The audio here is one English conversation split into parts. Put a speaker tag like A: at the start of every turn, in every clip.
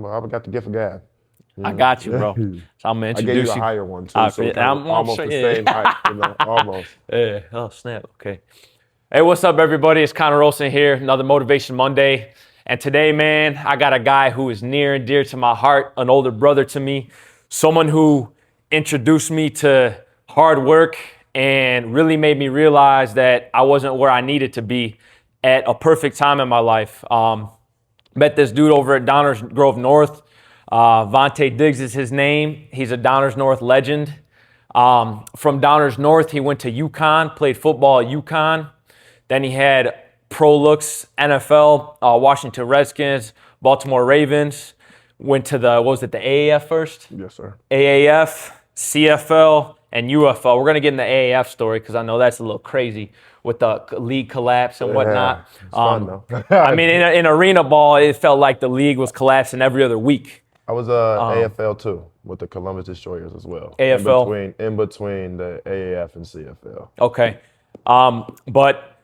A: Well, I got the gift of gab.
B: I got you, bro. So I'm gonna
A: I gave you
B: introduce
A: a
B: you.
A: higher one too, so kind of
B: I'm
A: almost
B: sure,
A: the same height, almost.
B: yeah. Oh snap. Okay. Hey, what's up, everybody? It's Connor Olsen here. Another Motivation Monday, and today, man, I got a guy who is near and dear to my heart, an older brother to me, someone who introduced me to hard work and really made me realize that I wasn't where I needed to be at a perfect time in my life. Met this dude over at Downers Grove North. Vontae Diggs is his name. He's a Downers North legend. From Downers North, he went to UConn, played football at UConn. Then he had pro looks, NFL, Washington Redskins, Baltimore Ravens. Went to the AAF first?
A: Yes, sir.
B: AAF, CFL, and UFL. We're going to get in the AAF story because I know that's a little crazy with the league collapse and whatnot.
A: Yeah, it's fun though.
B: I mean, in arena ball, it felt like the league was collapsing every other week.
A: I was AFL too with the Columbus Destroyers as well.
B: AFL?
A: In between the AAF and CFL.
B: Okay. But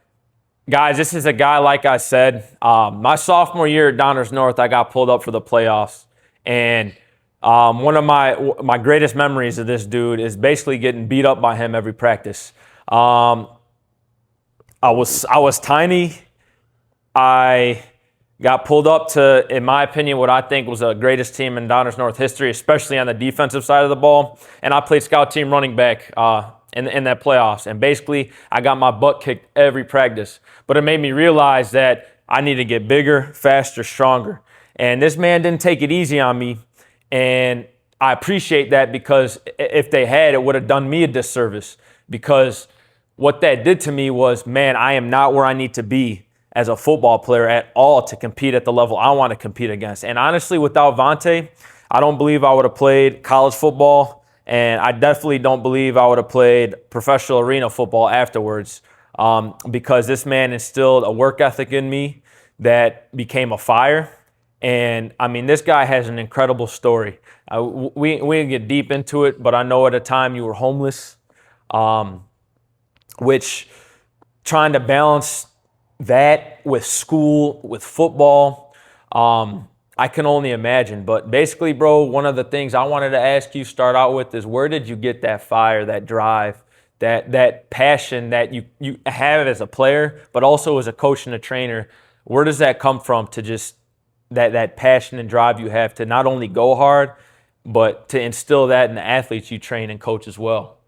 B: guys, this is a guy, like I said, my sophomore year at Downers North, I got pulled up for the playoffs. And one of my greatest memories of this dude is basically getting beat up by him every practice. I was tiny. I got pulled up to, in my opinion, what I think was the greatest team in Downers North history, especially on the defensive side of the ball. And I played scout team running back in that playoffs. And basically, I got my butt kicked every practice. But it made me realize that I need to get bigger, faster, stronger. And this man didn't take it easy on me. And I appreciate that because if they had, it would have done me a disservice. Because what that did to me was, man, I am not where I need to be as a football player at all to compete at the level I want to compete against. And honestly, without Vontae, I don't believe I would have played college football, and I definitely don't believe I would have played professional arena football afterwards because this man instilled a work ethic in me that became a fire. And, I mean, this guy has an incredible story. We didn't get deep into it, but I know at a time you were homeless, which trying to balance that with school, with football, I can only imagine. But basically, bro, one of the things I wanted to ask you start out with is where did you get that fire, that drive, that passion that you have as a player, but also as a coach and a trainer? Where does that come from to just that passion and drive you have to not only go hard, but to instill that in the athletes you train and coach as well?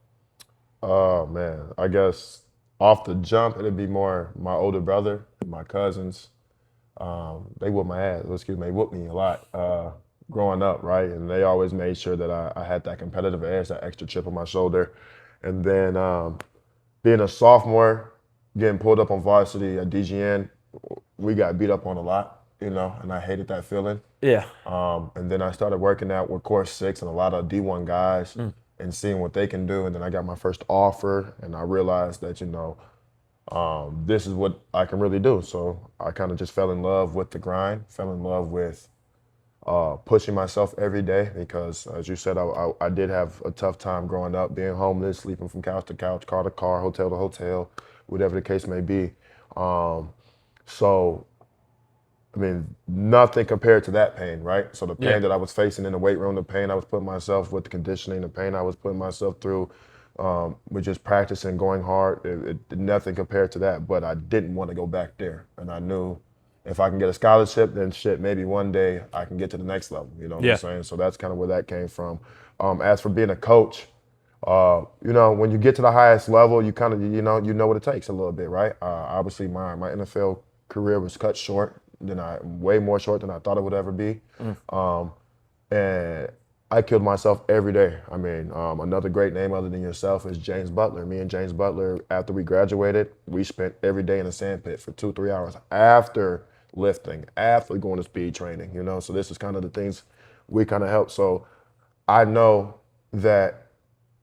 A: Oh man, I guess off the jump it'd be more my older brother, my cousins. They whooped my ass. Excuse me, they whooped me a lot growing up, right? And they always made sure that I had that competitive edge, that extra chip on my shoulder. And then being a sophomore, getting pulled up on varsity at DGN, we got beat up on a lot, and I hated that feeling.
B: Yeah.
A: And then I started working out with Course 6 and a lot of D1 guys and seeing what they can do. And then I got my first offer, and I realized that, this is what I can really do. So I kind of just fell in love with the grind, fell in love with pushing myself every day because, as you said, I did have a tough time growing up, being homeless, sleeping from couch to couch, car to car, hotel to hotel, whatever the case may be. So I mean, nothing compared to that pain, right? So the pain that I was facing in the weight room, the pain I was putting myself with the conditioning, the pain I was putting myself through with just practicing, going hard, nothing compared to that. But I didn't want to go back there. And I knew if I can get a scholarship, then shit, maybe one day I can get to the next level. You know what I'm saying? So that's kind of where that came from. As for being a coach, when you get to the highest level, you kind of, you know what it takes a little bit, right? Obviously, my NFL career was cut short. Way more short than I thought it would ever be. And I killed myself every day. I mean, another great name other than yourself is James Butler. Me and James Butler, after we graduated, we spent every day in a sand pit for 2-3 hours after lifting, after going to speed training, So this is kind of the things we kind of help. So I know that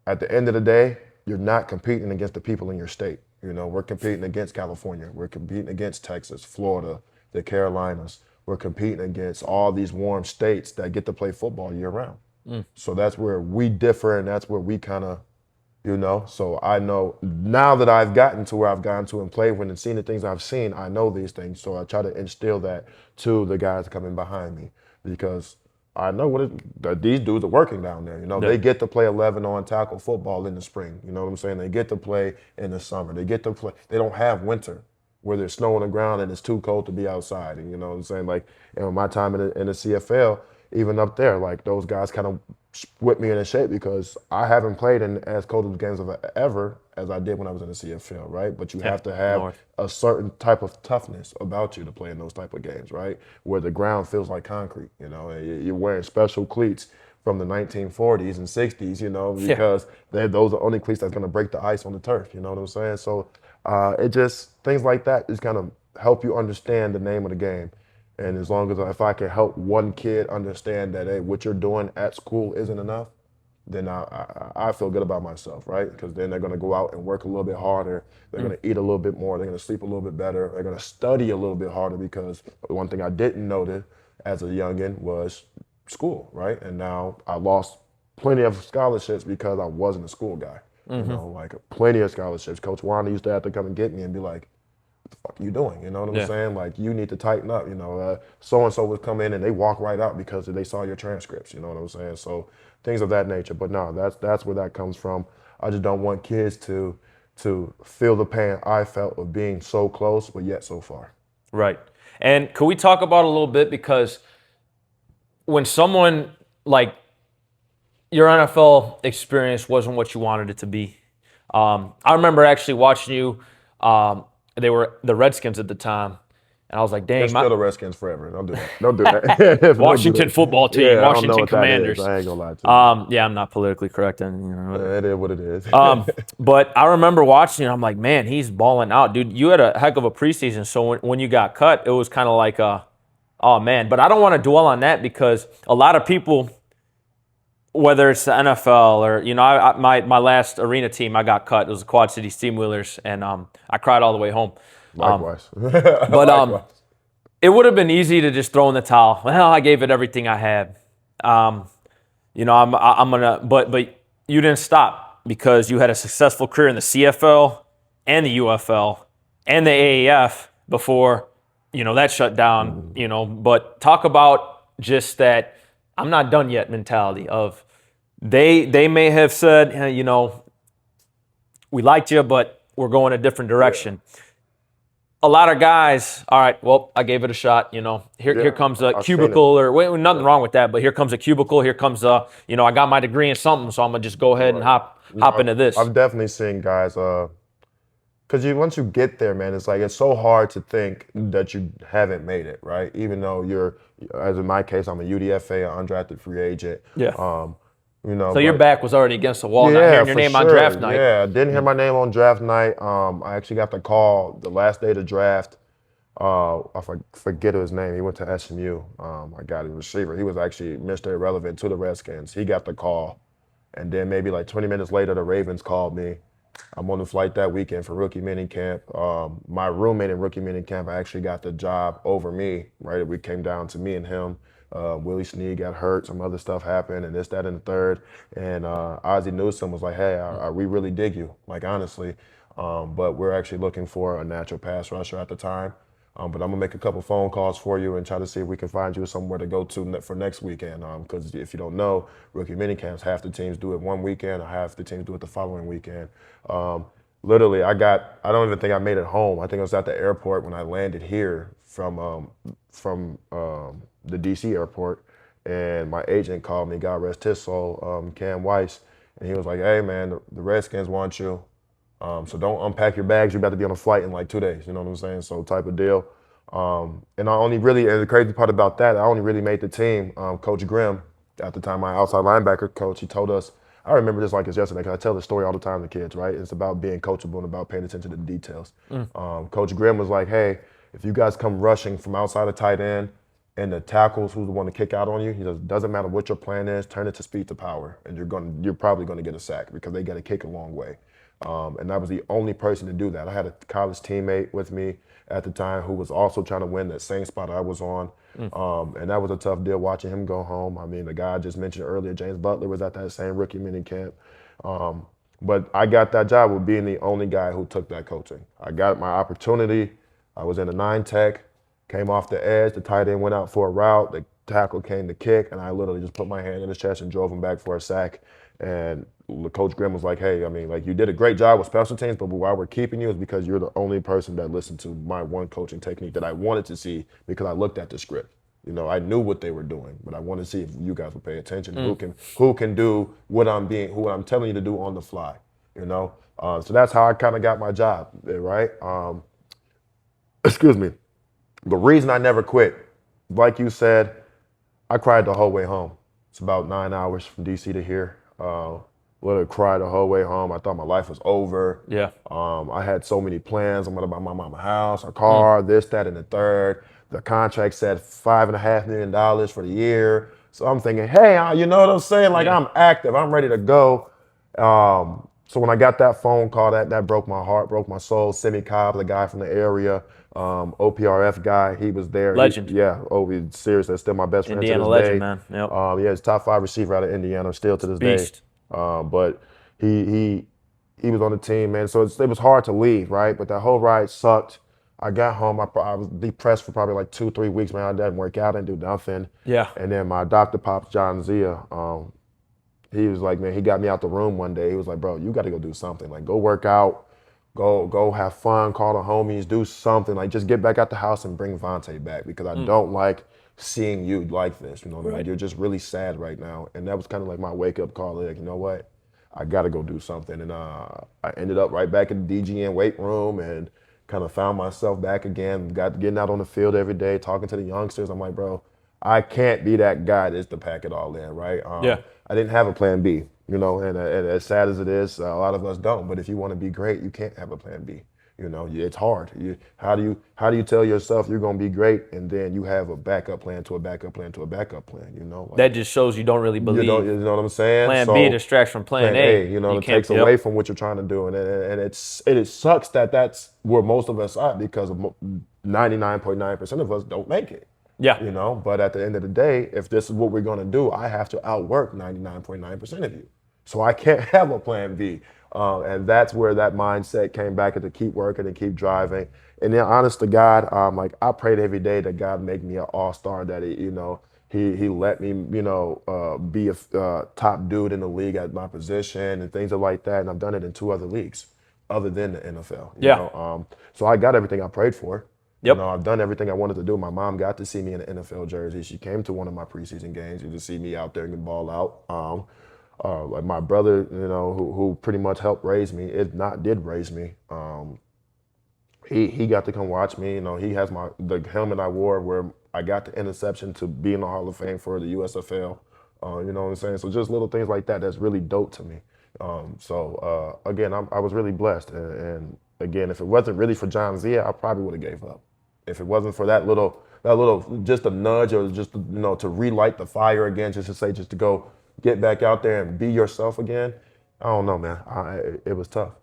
A: at the end of the day, you're not competing against the people in your state. We're competing against California. We're competing against Texas, Florida, the Carolinas. We're competing against all these warm states that get to play football year round. So that's where we differ, and that's where we kind of, So I know now that I've gotten to where I've gotten to and played with and seen the things I've seen, I know these things. So I try to instill that to the guys coming behind me because I know that these dudes are working down there.
B: Yeah.
A: They get to play 11 on tackle football in the spring. You know what I'm saying? They get to play in the summer. They get to play. They don't have winter where there's snow on the ground and it's too cold to be outside. And you know what I'm saying? Like, my time in the CFL, even up there, like those guys kind of whipped me into shape because I haven't played in as cold of games of ever as I did when I was in the CFL, right? But you have to have
B: North.
A: a certain type of toughness about you to play in those type of games, right? Where the ground feels like concrete, and you're wearing special cleats from the 1940s and 60s, because those are the only cleats that's going to break the ice on the turf, you know what I'm saying? So it just, things like that just kind of help you understand the name of the game. And as long as if I can help one kid understand that, hey, what you're doing at school isn't enough, then I feel good about myself, right? Because then they're going to go out and work a little bit harder. They're going to eat a little bit more. They're going to sleep a little bit better. They're going to study a little bit harder because one thing I didn't notice as a youngin was school, right? And now I lost plenty of scholarships because I wasn't a school guy. Like plenty of scholarships. Coach Wanda used to have to come and get me and be like, the fuck are you doing? You know what I'm saying? Like, you need to tighten up. So-and-so would come in and they walk right out because they saw your transcripts. You know what I'm saying? So things of that nature. But no, that's where that comes from. I just don't want kids to feel the pain I felt of being so close, but yet so far.
B: Right. And could we talk about a little bit, because when someone, like, your NFL experience wasn't what you wanted it to be. I remember actually watching you. They were the Redskins at the time, and I was like,
A: They're
B: dang,
A: still the Redskins forever. Don't do that. Don't do that.
B: Washington football team,
A: Yeah, I don't know
B: Washington
A: what that is.
B: Commanders.
A: I ain't gonna lie to you.
B: Yeah, I'm not politically correct, and
A: It is what it is.
B: but I remember watching it. I'm like, man, he's balling out, dude. You had a heck of a preseason. So when you got cut, it was kind of like, oh man. But I don't want to dwell on that, because a lot of people, whether it's the NFL or, my last arena team, I got cut. It was the Quad Cities Steamwheelers, and I cried all the way home.
A: Likewise.
B: But it would have been easy to just throw in the towel. Well, I gave it everything I had. I'm gonna, but you didn't stop, because you had a successful career in the CFL and the UFL and the AAF before, that shut down. But talk about just that I'm not done yet mentality of they may have said, hey, we liked you, but we're going a different direction. Yeah. A lot of guys, all right, well, I gave it a shot. Here comes a cubicle, or nothing wrong with that, but here comes a cubicle. Here comes I got my degree in something, so I'm gonna just go ahead and hop into this.
A: I've definitely seen guys, because once you get there, man, it's like it's so hard to think that you haven't made it, right? Even though you're, as in my case, I'm a UDFA, an undrafted free agent.
B: Yeah. So your back was already against the wall. Not hearing your name on draft night.
A: Yeah, I didn't hear my name on draft night. I actually got the call the last day of the draft. I forget his name. He went to SMU. I got a receiver. He was actually Mr. Irrelevant to the Redskins. He got the call. And then maybe like 20 minutes later, the Ravens called me. I'm on the flight that weekend for rookie minicamp. My roommate in rookie minicamp actually got the job over me, right? It came down to me and him. Willie Snead got hurt, some other stuff happened, and this, that, and the third. And Ozzie Newsome was like, hey, we really dig you, like, honestly. But we're actually looking for a natural pass rusher at the time. But I'm going to make a couple phone calls for you and try to see if we can find you somewhere to go to for next weekend. Because if you don't know, rookie minicamps, half the teams do it one weekend, or half the teams do it the following weekend. Literally, I don't even think I made it home. I think I was at the airport when I landed here from the DC airport, and my agent called me, God rest his soul, Cam Weiss, and he was like, hey man, the Redskins want you, so don't unpack your bags, you're about to be on a flight in like 2 days, you know what I'm saying, so type of deal. And the crazy part about that, I only really made the team. Coach Grimm, at the time my outside linebacker coach, he told us, I remember this like it's yesterday, because I tell this story all the time to kids, right? It's about being coachable and about paying attention to the details. Coach Grimm was like, hey, if you guys come rushing from outside of tight end, and the tackles who's the one to kick out on you, he says, doesn't matter what your plan is, turn it to speed to power, and you're probably going to get a sack, because they got to kick a long way. And I was the only person to do that. I had a college teammate with me at the time who was also trying to win that same spot I was on. And that was a tough deal watching him go home. I mean, the guy I just mentioned earlier, James Butler, was at that same rookie minicamp. But I got that job with being the only guy who took that coaching. I got my opportunity. I was in a 9 tech. Came off the edge, the tight end went out for a route. tackle came to kick, and I literally just put my hand in his chest and drove him back for a sack. And Coach Grimm was like, "Hey, I mean, like you did a great job with special teams, but why we're keeping you is because you're the only person that listened to my one coaching technique that I wanted to see because I looked at the script. You know, I knew what they were doing, but I wanted to see if you guys would pay attention. Who can do what who I'm telling you to do on the fly. You know, so that's how I kind of got my job, right? Excuse me. The reason I never quit, like you said, I cried the whole way home. It's about 9 hours from DC to here. Literally cried the whole way home. I thought my life was over.
B: Yeah.
A: I had so many plans. I'm gonna buy my mama a house, a car, this, that, and the third. The contract said $5.5 million for the year. So I'm thinking, hey, you know what I'm saying? Like I'm active. I'm ready to go. So when I got that phone call, that broke my heart, broke my soul. Simi Cobb, the guy from the area, OPRF guy, he was there.
B: Legend.
A: He's serious. That's still my best friend to
B: Indiana
A: this
B: legend,
A: day.
B: man. Yep.
A: Yeah, he's top 5 receiver out of Indiana still to this
B: Beast.
A: day. But he was on the team, man. So it was hard to leave, right? But that whole ride sucked. I got home. I was depressed for probably like 2-3 weeks, man. I didn't work out, I didn't do nothing.
B: Yeah.
A: And then my doctor, Pops John Zia, he was like, man, he got me out the room one day. He was like, bro, you got to go do something. Like, go work out, go have fun, call the homies, do something. Like, just get back out the house and bring Vontae back because I don't like seeing you like this. You know,
B: Right.
A: like, you're just really sad right now. And that was kind of like my wake up call. Like, you know what? I got to go do something. And I ended up right back in the DGN weight room and kind of found myself back again, getting out on the field every day, talking to the youngsters. I'm like, bro, I can't be that guy that's to pack it all in, right?
B: Yeah.
A: I didn't have a plan B, you know, and as sad as it is, a lot of us don't. But if you want to be great, you can't have a plan B. You know, it's hard. How do you tell yourself you're gonna be great, and then you have a backup plan to a backup plan to a backup plan? You know, like,
B: That just shows you don't really believe.
A: you know what I'm saying?
B: Plan
A: So,
B: B distracts from plan A.
A: you know,
B: You
A: it
B: can't-
A: takes away from what you're trying to do, and it sucks that that's where most of us are because 99.9% of us don't make it.
B: Yeah.
A: You know, but at the end of the day, if this is what we're going to do, I have to outwork 99.9% of you. So I can't have a plan B. And that's where that mindset came back to keep working and keep driving. And then honest to God, like I prayed every day that God make me an all-star, that he let me, be a top dude in the league at my position and things like that. And I've done it in 2 other leagues other than the NFL. You
B: Yeah.
A: know? So I got everything I prayed for.
B: Yep.
A: You know, I've done everything I wanted to do. My mom got to see me in an NFL jersey. She came to one of my preseason games to see me out there and get ball out. Like my brother, you know, who pretty much helped raise me, did raise me. He got to come watch me. You know, he has the helmet I wore where I got the interception to be in the Hall of Fame for the USFL. You know what I'm saying? So just little things like that that's really dope to me. Again, I was really blessed. And again, if it wasn't really for John Zia, I probably would have gave up. If it wasn't for that little, just a nudge or just, to relight the fire again, just to go get back out there and be yourself again. I don't know, man. It was tough.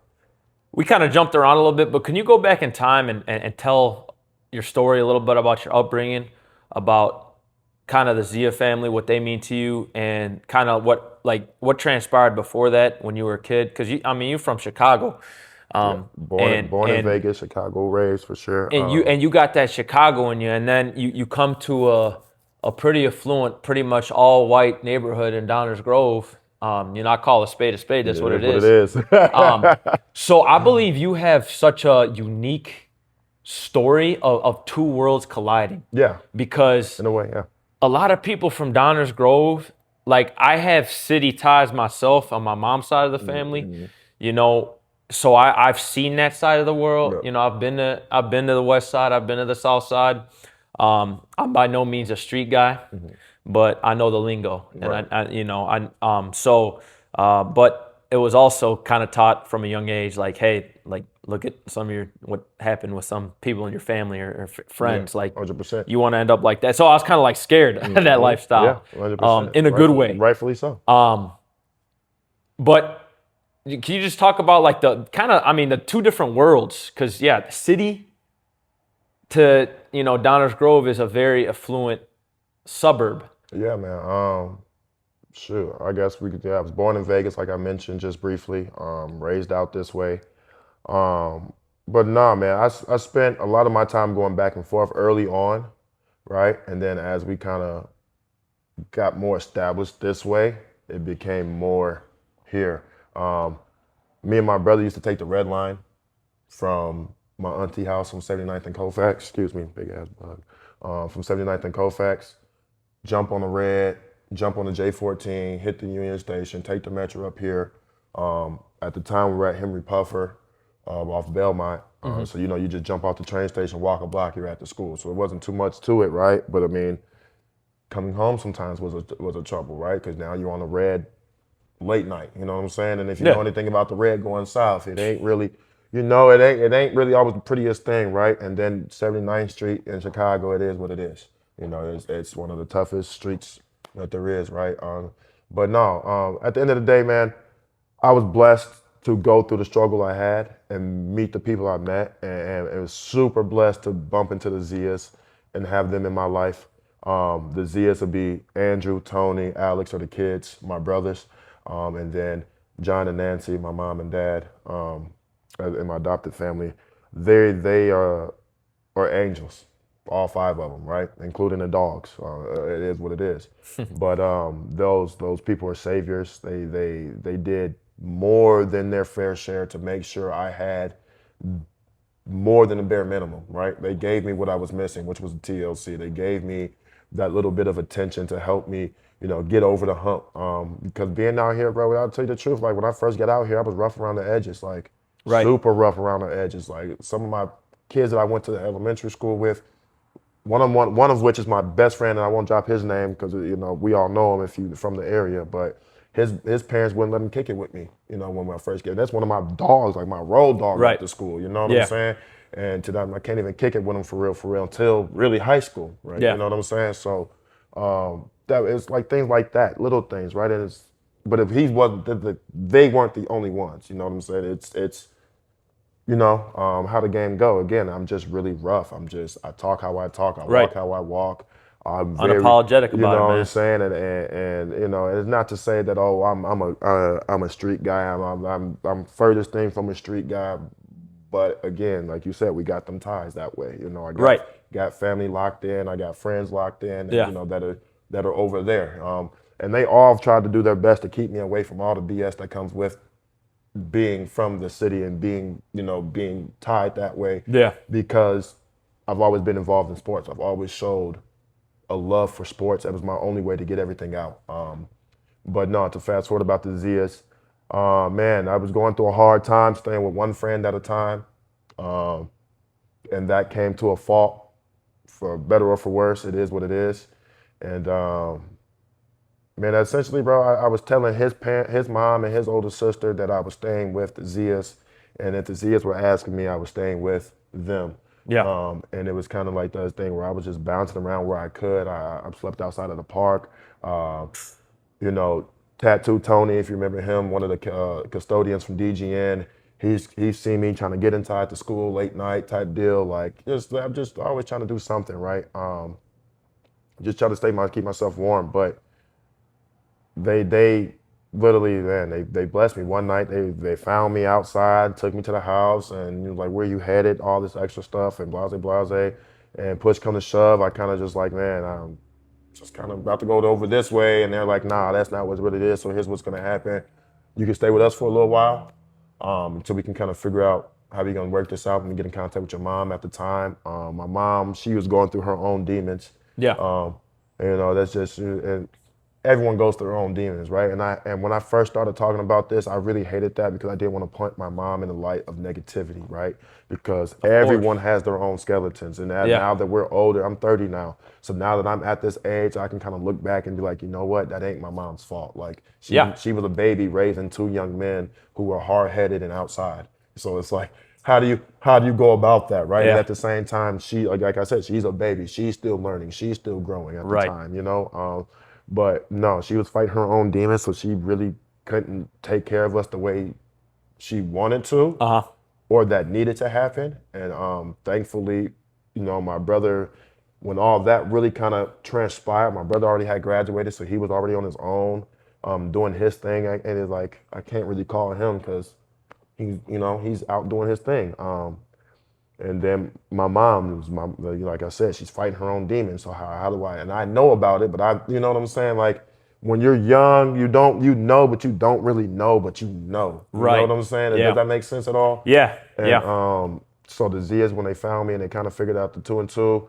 B: We kind of jumped around a little bit, but can you go back in time and tell your story a little bit about your upbringing, about kind of the Zia family, what they mean to you, and kind of what transpired before that when you were a kid? Because you're from Chicago.
A: Born in Vegas, Chicago raised for sure.
B: And you got that Chicago in you, and then you come to a pretty affluent, pretty much all white neighborhood in Downers Grove. I call a spade a spade. That's what it is. So I believe you have such a unique story of 2 worlds colliding.
A: Yeah.
B: Because
A: in a way, yeah.
B: A lot of people from Downers Grove, like I have city ties myself on my mom's side of the family. Mm-hmm. So I've seen that side of the world. Yeah. I've been to the west side. I've been to the south side. I'm by no means a street guy, but I know the lingo,
A: Right.
B: and but it was also kind of taught from a young age, like, hey, like look at what happened with some people in your family or friends, like
A: 100%.
B: You want to end up like that. So I was kind of like scared of that lifestyle,
A: 100%.
B: in a good way,
A: rightfully so.
B: But can you just talk about like the 2 different worlds? Because the city to Downers Grove is a very affluent suburb.
A: Yeah, man. Sure. I guess we could. Yeah, I was born in Vegas, like I mentioned just briefly. Raised out this way. But nah, man. I spent a lot of my time going back and forth early on, right? And then as we kind of got more established this way, it became more here. Me and my brother used to take the red line from my auntie house from 79th and Colfax. Excuse me, big ass bug. From 79th and Colfax, jump on the red, jump on the J14, hit the Union Station, take the metro up here. At the time, we were at Henry Puffer off Belmont. So, you know, you just jump off the train station, walk a block, you're at the school. So it wasn't too much to it, right? But I mean, coming home sometimes was a trouble, right? Because now you're on the red late night, you know what I'm saying? And if you
B: Yeah.
A: know anything about the red going south, it ain't really, you know, it ain't really always the prettiest thing, right? And then 79th Street in Chicago, it is what it is. You know, it's one of the toughest streets that there is, right? But no, at the end of the day, man, I was blessed to go through the struggle I had and meet the people I met, and it was super blessed to bump into the Zias and have them in my life. The Zias would be Andrew, Tony, Alex are the kids, my brothers, and then John and Nancy, my mom and dad, and my adopted family. They are angels, all five of them, right, including the dogs. It is what it is. But those people are saviors. They did more than their fair share to make sure I had more than the bare minimum, right? They gave me what I was missing, which was the TLC. They gave me that little bit of attention to help me, you know, get over the hump. Because being out here, bro, I'll tell you the truth, like when I first got out here, I was rough around the edges, like
B: Right.
A: super rough around the edges. Like some of my kids that I went to the elementary school with, one of which is my best friend, and I won't drop his name because you know we all know him if you from the area. But his parents wouldn't let him kick it with me. You know when I first get that's one of my dogs, like my road dog
B: Right.
A: at the school. You know what
B: Yeah.
A: I'm saying? And to them, I can't even kick it with him for real until really high school, right?
B: Yeah.
A: You know what I'm saying? So that it's like things like that, little things, right? And but if he wasn't, they weren't the only ones. You know what I'm saying? It's you know, how the game go. Again, I'm just really rough. I talk how I talk. I
B: Right.
A: walk how I walk. I'm very,
B: Unapologetic
A: you
B: about it,
A: know what
B: man.
A: I'm saying? And you know, it's not to say that, oh, I'm a street guy. I'm furthest thing from a street guy. But again, like you said, we got them ties that way. You know, I
B: Right.
A: got family locked in. I got friends locked in, and
B: Yeah.
A: you know that are over there. And they all tried to do their best to keep me away from all the BS that comes with being from the city and being, you know, being tied that way.
B: Yeah.
A: Because I've always been involved in sports. I've always showed a love for sports. That was my only way to get everything out. But no, to fast forward about the Zias, man, I was going through a hard time staying with one friend at a time. And that came to a fault, for better or for worse. It is what it is. And man, essentially, bro, I was telling his mom and his older sister that I was staying with the Zias, and if the Zias were asking me, I was staying with them.
B: Yeah.
A: And it was kind of like that thing where I was just bouncing around where I could. I slept outside of the park. You know, Tattoo Tony, if you remember him, one of the custodians from DGN. He's seen me trying to get inside the school late night type deal. Like, I'm just always trying to do something, right? Just try to keep myself warm, but they literally, man, they blessed me one night. They found me outside, took me to the house, and you know, like, where you headed, all this extra stuff, and blase. And push come to shove, I kind of just like, man, I'm just kind of about to go over this way, and they're like, nah, that's not what it is. So here's what's gonna happen. You can stay with us for a little while, until we can kind of figure out how we're gonna work this out. When we get in contact with your mom at the time, my mom, she was going through her own demons.
B: Yeah.
A: You know, that's just, and everyone goes through their own demons, right? And when I first started talking about this, I really hated that because I didn't want to point my mom in the light of negativity, right? Because everyone has their own skeletons. And
B: Yeah.
A: now that we're older, I'm 30 now. So now that I'm at this age, I can kind of look back and be like, you know what? That ain't my mom's fault. Like,
B: Yeah.
A: she was a baby raising two young men who were hard-headed and outside. So it's like, how do you go about that, right?
B: Yeah.
A: And at the same time, she, like I said, she's a baby. She's still learning. She's still growing at the
B: Right.
A: time, you know? But no, she was fighting her own demons, so she really couldn't take care of us the way she wanted to, or that needed to happen. And thankfully, you know, my brother, when all that really kind of transpired, my brother already had graduated, so he was already on his own, doing his thing. And it's like, I can't really call him because he's out doing his thing. And then my mom, was like I said, she's fighting her own demons. So how do I? And I know about it, but you know what I'm saying? Like when you're young, you know, but you don't really know, but you know. You know
B: Right.
A: what I'm saying? Does
B: Yeah.
A: that make sense at all?
B: Yeah.
A: And
B: Yeah.
A: so the Zias, when they found me and they kind of figured out the 2 and 2,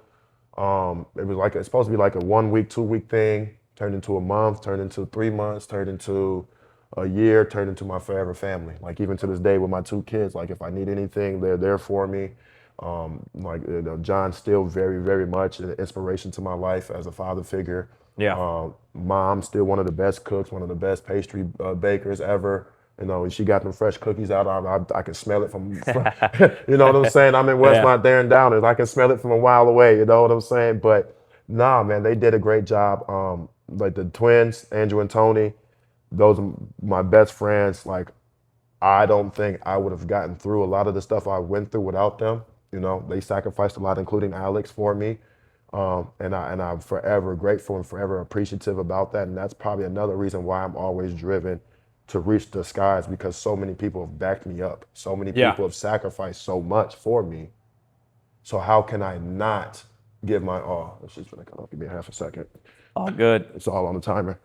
A: it was like it's supposed to be like a 1 week, 2 week thing, turned into a month, turned into 3 months, turned into a year, turned into my forever family. Like even to this day with my 2 kids, like if I need anything, they're there for me. John's still very, very much an inspiration to my life as a father figure.
B: Yeah.
A: Mom's still one of the best cooks, one of the best pastry bakers ever. You know, she got them fresh cookies out. I can smell it from, you know what I'm saying? I'm in
B: Yeah.
A: Westmont there and Downers. I can smell it from a while away. You know what I'm saying? But nah, man, they did a great job. Like the twins, Andrew and Tony, those are my best friends. Like I don't think I would have gotten through a lot of the stuff I went through without them. You know, they sacrificed a lot, including Alex, for me. And I'm forever grateful and forever appreciative about that. And that's probably another reason why I'm always driven to reach the skies, because so many people have backed me up. So many
B: Yeah.
A: people have sacrificed so much for me. So how can I not give my all? She's gonna come up. Give me half a second.
B: All good.
A: It's all on the timer.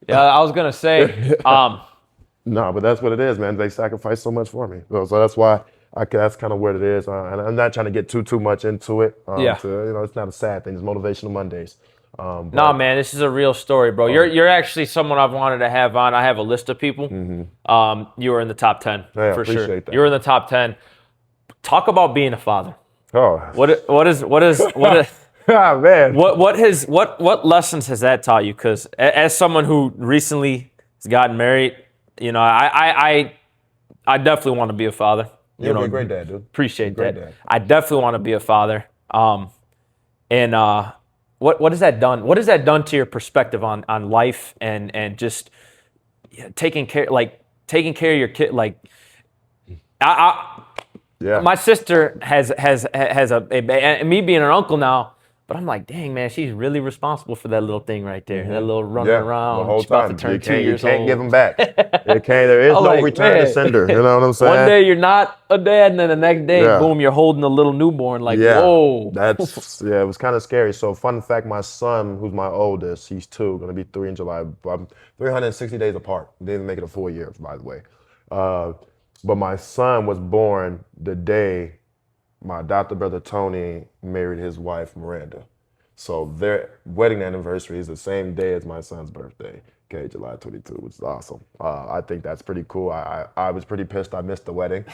B: Yeah, I was gonna say,
A: No, but that's what it is, man. They sacrificed so much for me, so that's why that's kind of what it is. And I'm not trying to get too much into it.
B: Yeah.
A: It's not a sad thing. It's motivational Mondays.
B: nah, man, this is a real story, bro. You're actually someone I've wanted to have on. I have a list of people. You were in the top 10
A: Yeah,
B: for sure.
A: appreciate that.
B: You were in the top 10. Talk about being a father.
A: Oh,
B: What is
A: ah, man.
B: what lessons has that taught you? Because as someone who recently has gotten married, you know, I definitely want to be a father.
A: You'll be a great dad, dude.
B: Appreciate
A: Great
B: that.
A: dad.
B: I definitely want to be a father. And what has that done? What has that done to your perspective on life and just taking care of your kid? Like,
A: Yeah.
B: my sister has and me being an uncle now. But I'm like, dang, man, she's really responsible for that little thing right there. That little running around.
A: The whole
B: She's about
A: time.
B: to turn
A: You
B: 2
A: can't,
B: years
A: you can't
B: old.
A: give them back. There is
B: I'm
A: no
B: like,
A: return to
B: man.
A: sender. You know what I'm saying?
B: One day you're not a dad, and then the next day,
A: Yeah.
B: boom, you're holding a little newborn. Like,
A: Yeah,
B: whoa.
A: it was kind of scary. So fun fact, my son, who's my oldest, he's 2, gonna be 3 in July. I'm 360 days apart. Didn't make it a full year, by the way. But my son was born the day my adopted brother Tony married his wife Miranda. So their wedding anniversary is the same day as my son's birthday. Okay, July 22, which is awesome. I think that's pretty cool. I was pretty pissed I missed the wedding.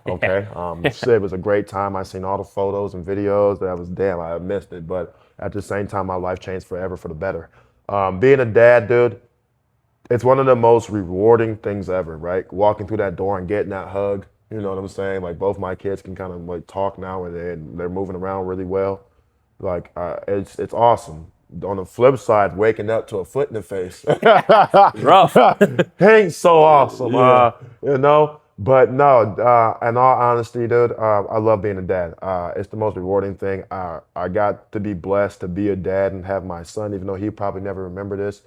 A: Okay, it was a great time. I seen all the photos and videos. I missed it. But at the same time, my life changed forever for the better. Being a dad, dude, it's one of the most rewarding things ever, right? Walking through that door and getting that hug. You know what I'm saying? Like both my kids can kind of like talk now, and they're moving around really well. Like it's awesome. On the flip side, waking up to a foot in the face,
B: Rough.
A: ain't so awesome,
B: Yeah.
A: you know. But no, in all honesty, dude, I love being a dad. It's the most rewarding thing. I got to be blessed to be a dad and have my son, even though he probably never remember this.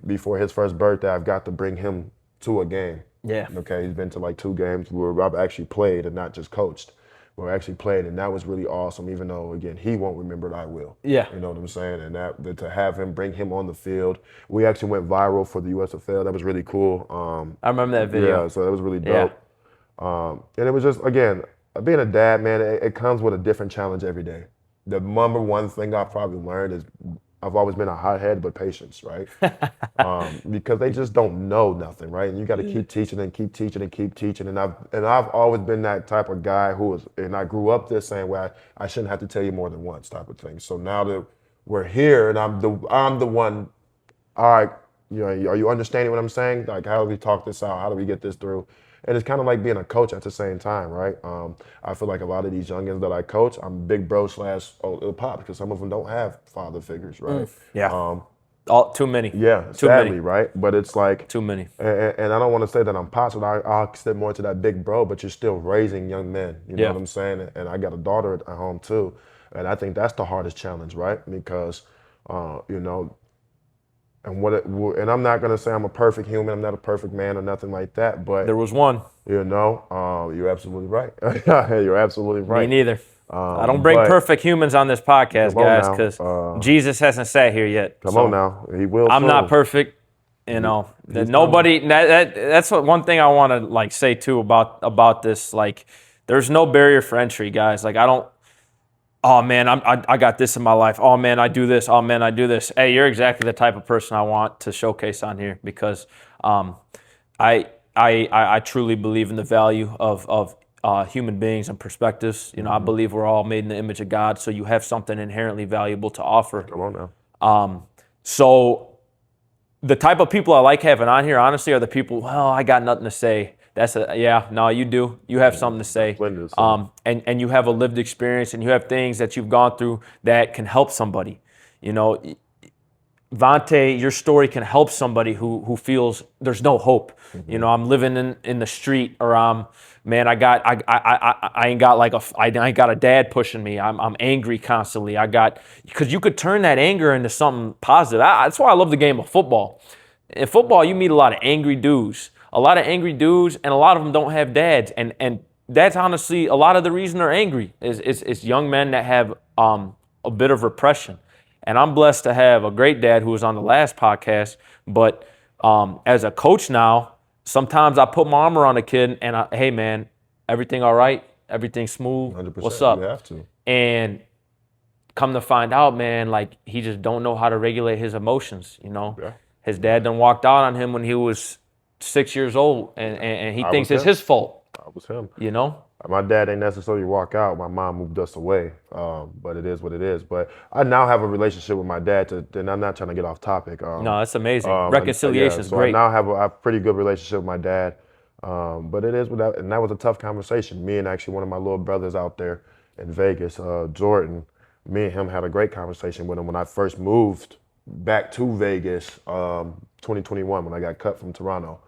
A: Before his first birthday, I've got to bring him to a game.
B: Yeah.
A: Okay, he's been to like 2 games where I've actually played and not just coached. Where I actually played, and that was really awesome. Even though again he won't remember it, I will.
B: Yeah.
A: You know what I'm saying? And that to have him, bring him on the field. We actually went viral for the USFL. That was really cool.
B: I remember that video.
A: Yeah, so that was really
B: Yeah.
A: dope. And it was just again being a dad, man. It comes with a different challenge every day. The number one thing I've probably learned is I've always been a hothead, but patience, right? Because they just don't know nothing, right? And you got to keep teaching and keep teaching and keep teaching. And I've always been that type of guy and I grew up this same way. I shouldn't have to tell you more than once, type of thing. So now that we're here, and I'm the one. All right, you know, are you understanding what I'm saying? Like, how do we talk this out? How do we get this through? And it's kind of like being a coach at the same time, right? I feel like a lot of these youngins that I coach, I'm big bro / pop, because some of them don't have father figures, right?
B: Yeah. Too many.
A: Yeah,
B: Too
A: sadly,
B: many.
A: right? But it's like,
B: Too many.
A: and I don't want to say that I'm pops, but I'll step more to that big bro, but you're still raising young men, you know
B: Yeah.
A: what I'm saying? And I got a daughter at home too. And I think that's the hardest challenge, right? Because, you know, And I'm not gonna say I'm a perfect human. I'm not a perfect man or nothing like that.
B: There
A: But
B: was one.
A: you're absolutely right. You're absolutely
B: Me
A: right.
B: neither. I don't bring
A: But
B: perfect humans on this podcast,
A: come on
B: guys,
A: now.
B: because Jesus hasn't sat here yet.
A: Come on
B: So
A: now. He will
B: I'm not
A: soon.
B: perfect. You know, that
A: He's coming.
B: nobody. That's what one thing I want to like say too about this. Like, there's no barrier for entry, guys. Like, I don't. Oh man, I got this in my life. Oh man, I do this. Oh man, I do this. Hey, you're exactly the type of person I want to showcase on here because um, I truly believe in the value of human beings and perspectives. You know, I believe we're all made in the image of God, so you have something inherently valuable to offer.
A: Come on now.
B: So the type of people I like having on here, honestly, are the people. Well, I got nothing to say. Yeah. No, you do. You have something to say,
A: plenty to say.
B: and you have a lived experience, and you have things that you've gone through that can help somebody. You know, Vontae, your story can help somebody who feels there's no hope. You know, I'm living in the street, or man, I ain't got I ain't got a dad pushing me. I'm angry constantly. Because you could turn that anger into something positive. That's why I love the game of football. In football, you meet a lot of angry dudes, and a lot of them don't have dads, and that's honestly a lot of the reason they're angry is young men that have a bit of repression. And I'm blessed to have a great dad who was on the last podcast. But as a coach now, sometimes I put my arm around a kid and hey, man, everything all right? Everything smooth?
A: 100%.
B: What's up?
A: You have to.
B: And come to find out, man, like he just don't know how to regulate his emotions, you know?
A: Yeah.
B: His dad done walked out on him when he was 6 years old, and he thinks it's his fault,
A: That was him.
B: you know?
A: My dad ain't necessarily walk out. My mom moved us away, but it is what it is. But I now have a relationship with my dad, and I'm not trying to get off topic.
B: No, that's amazing.
A: Yeah,
B: Reconciliation is
A: so
B: great.
A: I now have a pretty good relationship with my dad. But it is without, and that was a tough conversation. Me and actually one of my little brothers out there in Vegas, Jordan, me and him had a great conversation with him when I first moved back to Vegas, 2021, when I got cut from Toronto.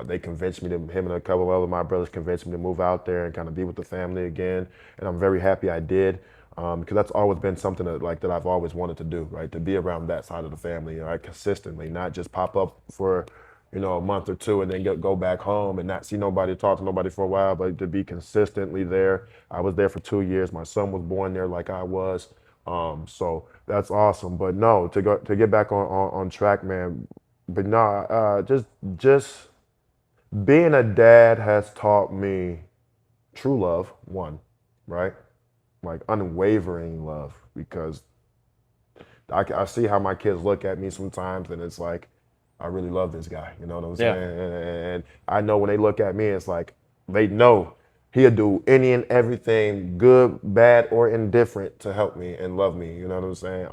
A: They convinced me to, him and a couple of other my brothers convinced me to move out there and kind of be with the family again. And I'm very happy I did, because that's always been something that I've always wanted to do, right? To be around that side of the family, right? Consistently, not just pop up for, a month or two and then go back home and not see nobody, talk to nobody for a while, but to be consistently there. I was there for 2 years. My son was born there like I was. So that's awesome. But no, to get back on track, man. But no, just being a dad has taught me true love, one, right? Like unwavering love, because I see how my kids look at me sometimes, and it's like, I really love this guy. You know what I'm
B: Yeah.
A: saying? And I know when they look at me, it's like they know he'll do any and everything, good, bad, or indifferent, to help me and love me. You know what I'm saying?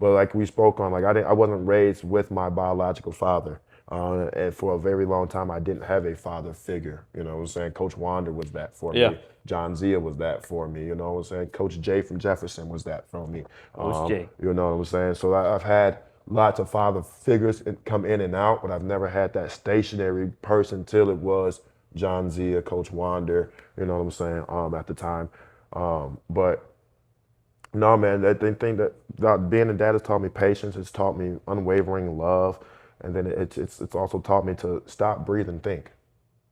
A: But like we spoke on, like I wasn't raised with my biological father. And for a very long time, I didn't have a father figure. You know what I'm saying? Coach Wander was that for
B: Yeah.
A: me. John Zia was that for me. You know what I'm saying? Coach Jay from Jefferson was that for me.
B: Coach Jay.
A: You know what I'm saying? So I've had lots of father figures come in and out, but I've never had that stationary person till it was John Zia, Coach Wander. You know what I'm saying? At the time, but no, man, that thing that being a dad has taught me patience. It's taught me unwavering love, and then it's also taught me to stop, breathe, and think.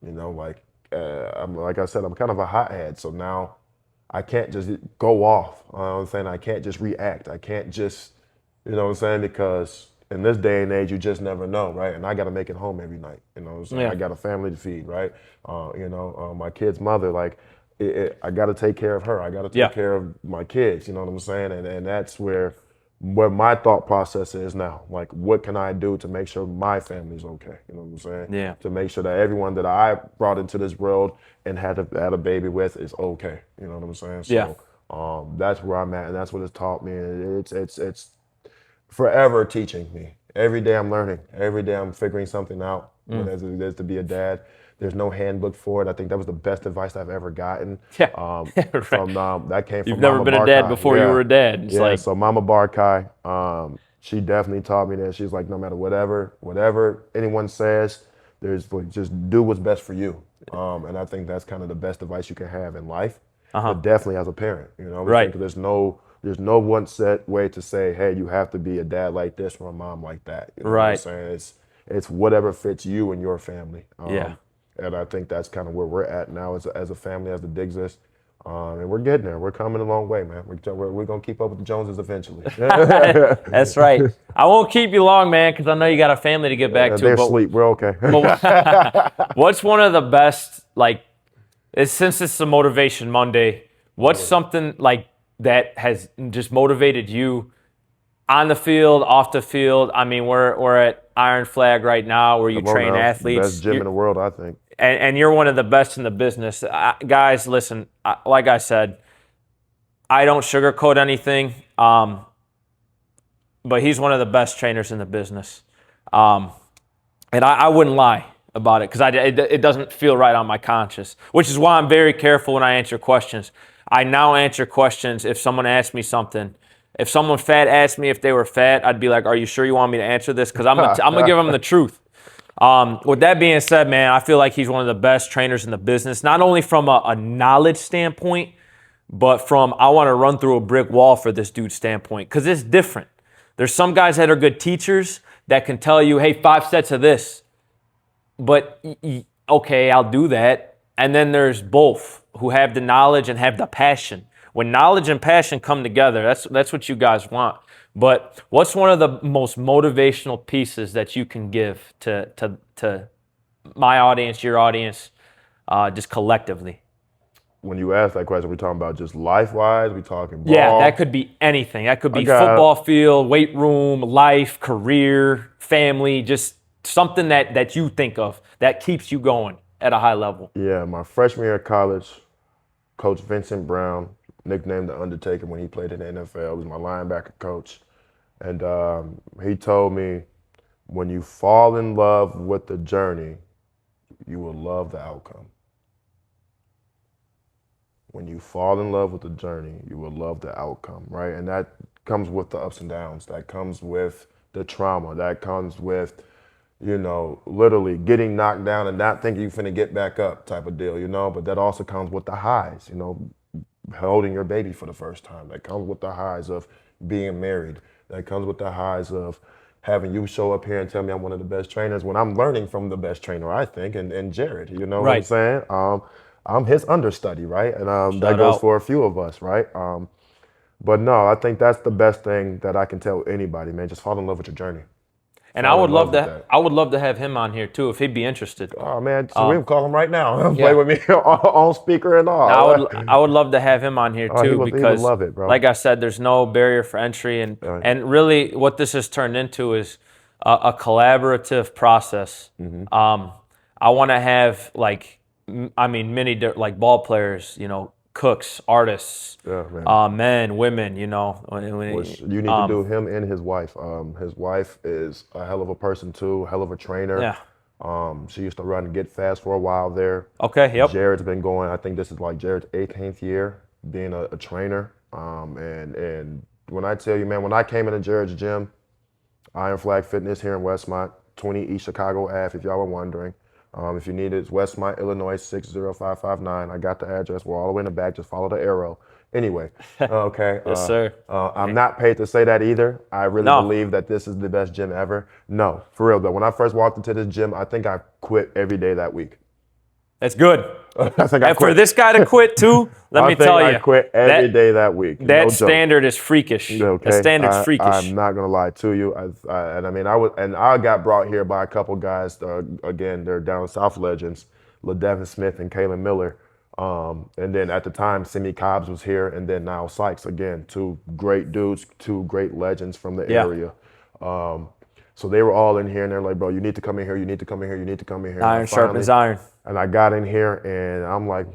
A: Like like I said, I'm kind of a hothead, so now I can't just go off. You know what I'm saying? I can't just react. I can't just, you know what I'm saying? Because in this day and age, you just never know, right? And I got to make it home every night. You know what I'm saying?
B: Yeah.
A: I got a family to feed, right? My kid's mother, like, I got to take care of her. I got to take
B: Yeah.
A: care of my kids. You know what I'm saying? And that's where my thought process is now. Like, what can I do to make sure my family's okay? You know what I'm saying?
B: Yeah.
A: To make sure that everyone that I brought into this world and had a baby with is okay. You know what I'm saying? So,
B: Yeah.
A: that's where I'm at, and that's what it's taught me. And it's forever teaching me. Every day I'm learning. Every day I'm figuring something out. As it is to be a dad. There's no handbook for it. I think that was the best advice I've ever gotten.
B: Yeah. Right.
A: From that came from
B: You've never
A: Mama
B: been a dad
A: Barkai.
B: before you were a dad. It's
A: Yeah,
B: like,
A: so Mama Barkai, she definitely taught me that. She's like, no matter whatever anyone says, there's like, just do what's best for you. And I think that's kind of the best advice you can have in life, but definitely as a parent. You know,
B: Right.
A: There's no there's no one set way to say, hey, you have to be a dad like this or a mom like that. You know what I'm
B: Right.
A: saying? It's whatever fits you and your family.
B: Yeah.
A: And I think that's kind of where we're at now as a family, as the Diggses. And we're getting there. We're coming a long way, man. We're going to keep up with the Joneses eventually.
B: That's right. I won't keep you long, man, because I know you got a family to get back to.
A: They're
B: But
A: asleep. We're okay.
B: what's one of the best, like, since it's a Motivation Monday, what's something like that has just motivated you on the field, off the field? I mean, we're at Iron Flag right now where you
A: Come on
B: train
A: now.
B: athletes.
A: Best gym in the world, I think.
B: And you're one of the best in the business. Guys, listen, like I said, I don't sugarcoat anything, but he's one of the best trainers in the business. And I wouldn't lie about it because it doesn't feel right on my conscience, which is why I'm very careful when I answer questions. I now answer questions if someone asks me something. If someone fat asked me if they were fat, I'd be like, are you sure you want me to answer this? Because I'm going to give them the truth. With that being said, man, I feel like he's one of the best trainers in the business, not only from a knowledge standpoint, but from I want to run through a brick wall for this dude standpoint, because it's different. There's some guys that are good teachers that can tell you, hey, 5 sets of this, but okay, I'll do that. And then there's both who have the knowledge and have the passion. When knowledge and passion come together, that's what you guys want. But what's one of the most motivational pieces that you can give to my audience, your audience, just collectively?
A: When you ask that question, we're talking about just life-wise? We talking ball?
B: Yeah, that could be anything. That could be
A: got-
B: football field, weight room, life, career, family, just something that you think of that keeps you going at a high level.
A: Yeah, my freshman year of college, Coach Vincent Brown, nicknamed The Undertaker when he played in the NFL, was my linebacker coach. And he told me, when you fall in love with the journey, you will love the outcome. When you fall in love with the journey, you will love the outcome, right? And that comes with the ups and downs. That comes with the trauma. That comes with, literally getting knocked down and not thinking you're finna get back up type of deal, But that also comes with the highs, holding your baby for the first time. That comes with the highs of being married. That comes with the highs of having you show up here and tell me I'm one of the best trainers when I'm learning from the best trainer, I think, and Jared, you know what I'm saying? I'm his understudy, right? And that goes for a few of us, right? But no, I think that's the best thing that I can tell anybody, man. Just fall in love with your journey.
B: And I would love to have him on here too if he'd be interested.
A: Oh man, so we can call him right now. Play with me on speaker and all.
B: I would love to have him on here too,
A: he would
B: because
A: love it, bro.
B: Like I said, there's no barrier for entry, and really what this has turned into is a collaborative process.
A: Mm-hmm.
B: I want to have many like ball players, cooks, artists, men, women,
A: Which you need to do him and his wife. His wife is a hell of a person too, hell of a trainer.
B: Yeah.
A: She used to run and Get Fast for a while there.
B: Okay, yep.
A: Jared's been going, I think this is like Jared's 18th year being a trainer. And when I tell you, man, when I came into Jared's gym, Iron Flag Fitness here in Westmont, 20 East Chicago Ave, if y'all were wondering. If you need it, it's Westmont, Illinois, 60559. I got the address. We're all the way in the back. Just follow the arrow. Anyway, okay.
B: Yes, sir.
A: I'm not paid to say that either. I really believe that this is the best gym ever. No, for real though. When I first walked into this gym, I think I quit every day that week.
B: That's good.
A: I think I
B: And
A: quit.
B: for this guy to quit too, let me tell you,
A: I quit every day that week.
B: That
A: No
B: standard is freakish.
A: Okay.
B: The standard's freakish.
A: I'm not gonna lie to you. I got brought here by a couple guys. Again, they're down south legends, LaDevin Smith and Kalen Miller. And then at the time, Simi Cobbs was here, and then Niall Sykes. Again, 2 great dudes, 2 great legends from the area. So they were all in here, and they're like, bro, you need to come in here. You need to come in here. You need to come in here.
B: Iron sharpens iron.
A: And I got in here, and I'm like,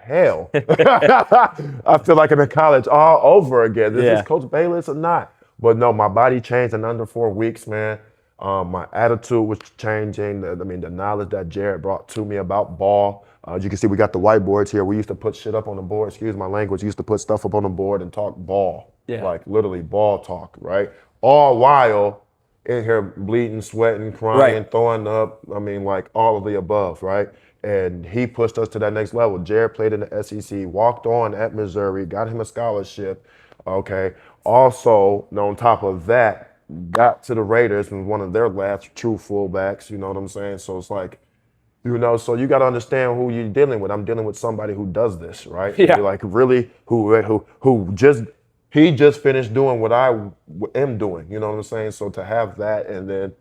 A: hell. I feel like I'm in college all over again. This is Coach Bayless or not? But no, my body changed in under 4 weeks, man. My attitude was changing. The knowledge that Jared brought to me about ball. As you can see, we got the whiteboards here. We used to put shit up on the board. Excuse my language. We used to put stuff up on the board and talk ball.
B: Yeah.
A: Like literally ball talk, right? All while in here bleeding, sweating, crying, throwing up. Like all of the above, right? And he pushed us to that next level. Jared played in the SEC, walked on at Missouri, got him a scholarship. Okay. Also, on top of that, got to the Raiders and one of their last true fullbacks. You know what I'm saying? So it's like, so you got to understand who you're dealing with. I'm dealing with somebody who does this, right? And
B: Yeah.
A: like really, he just finished doing what I am doing. You know what I'm saying? So to have that, and then,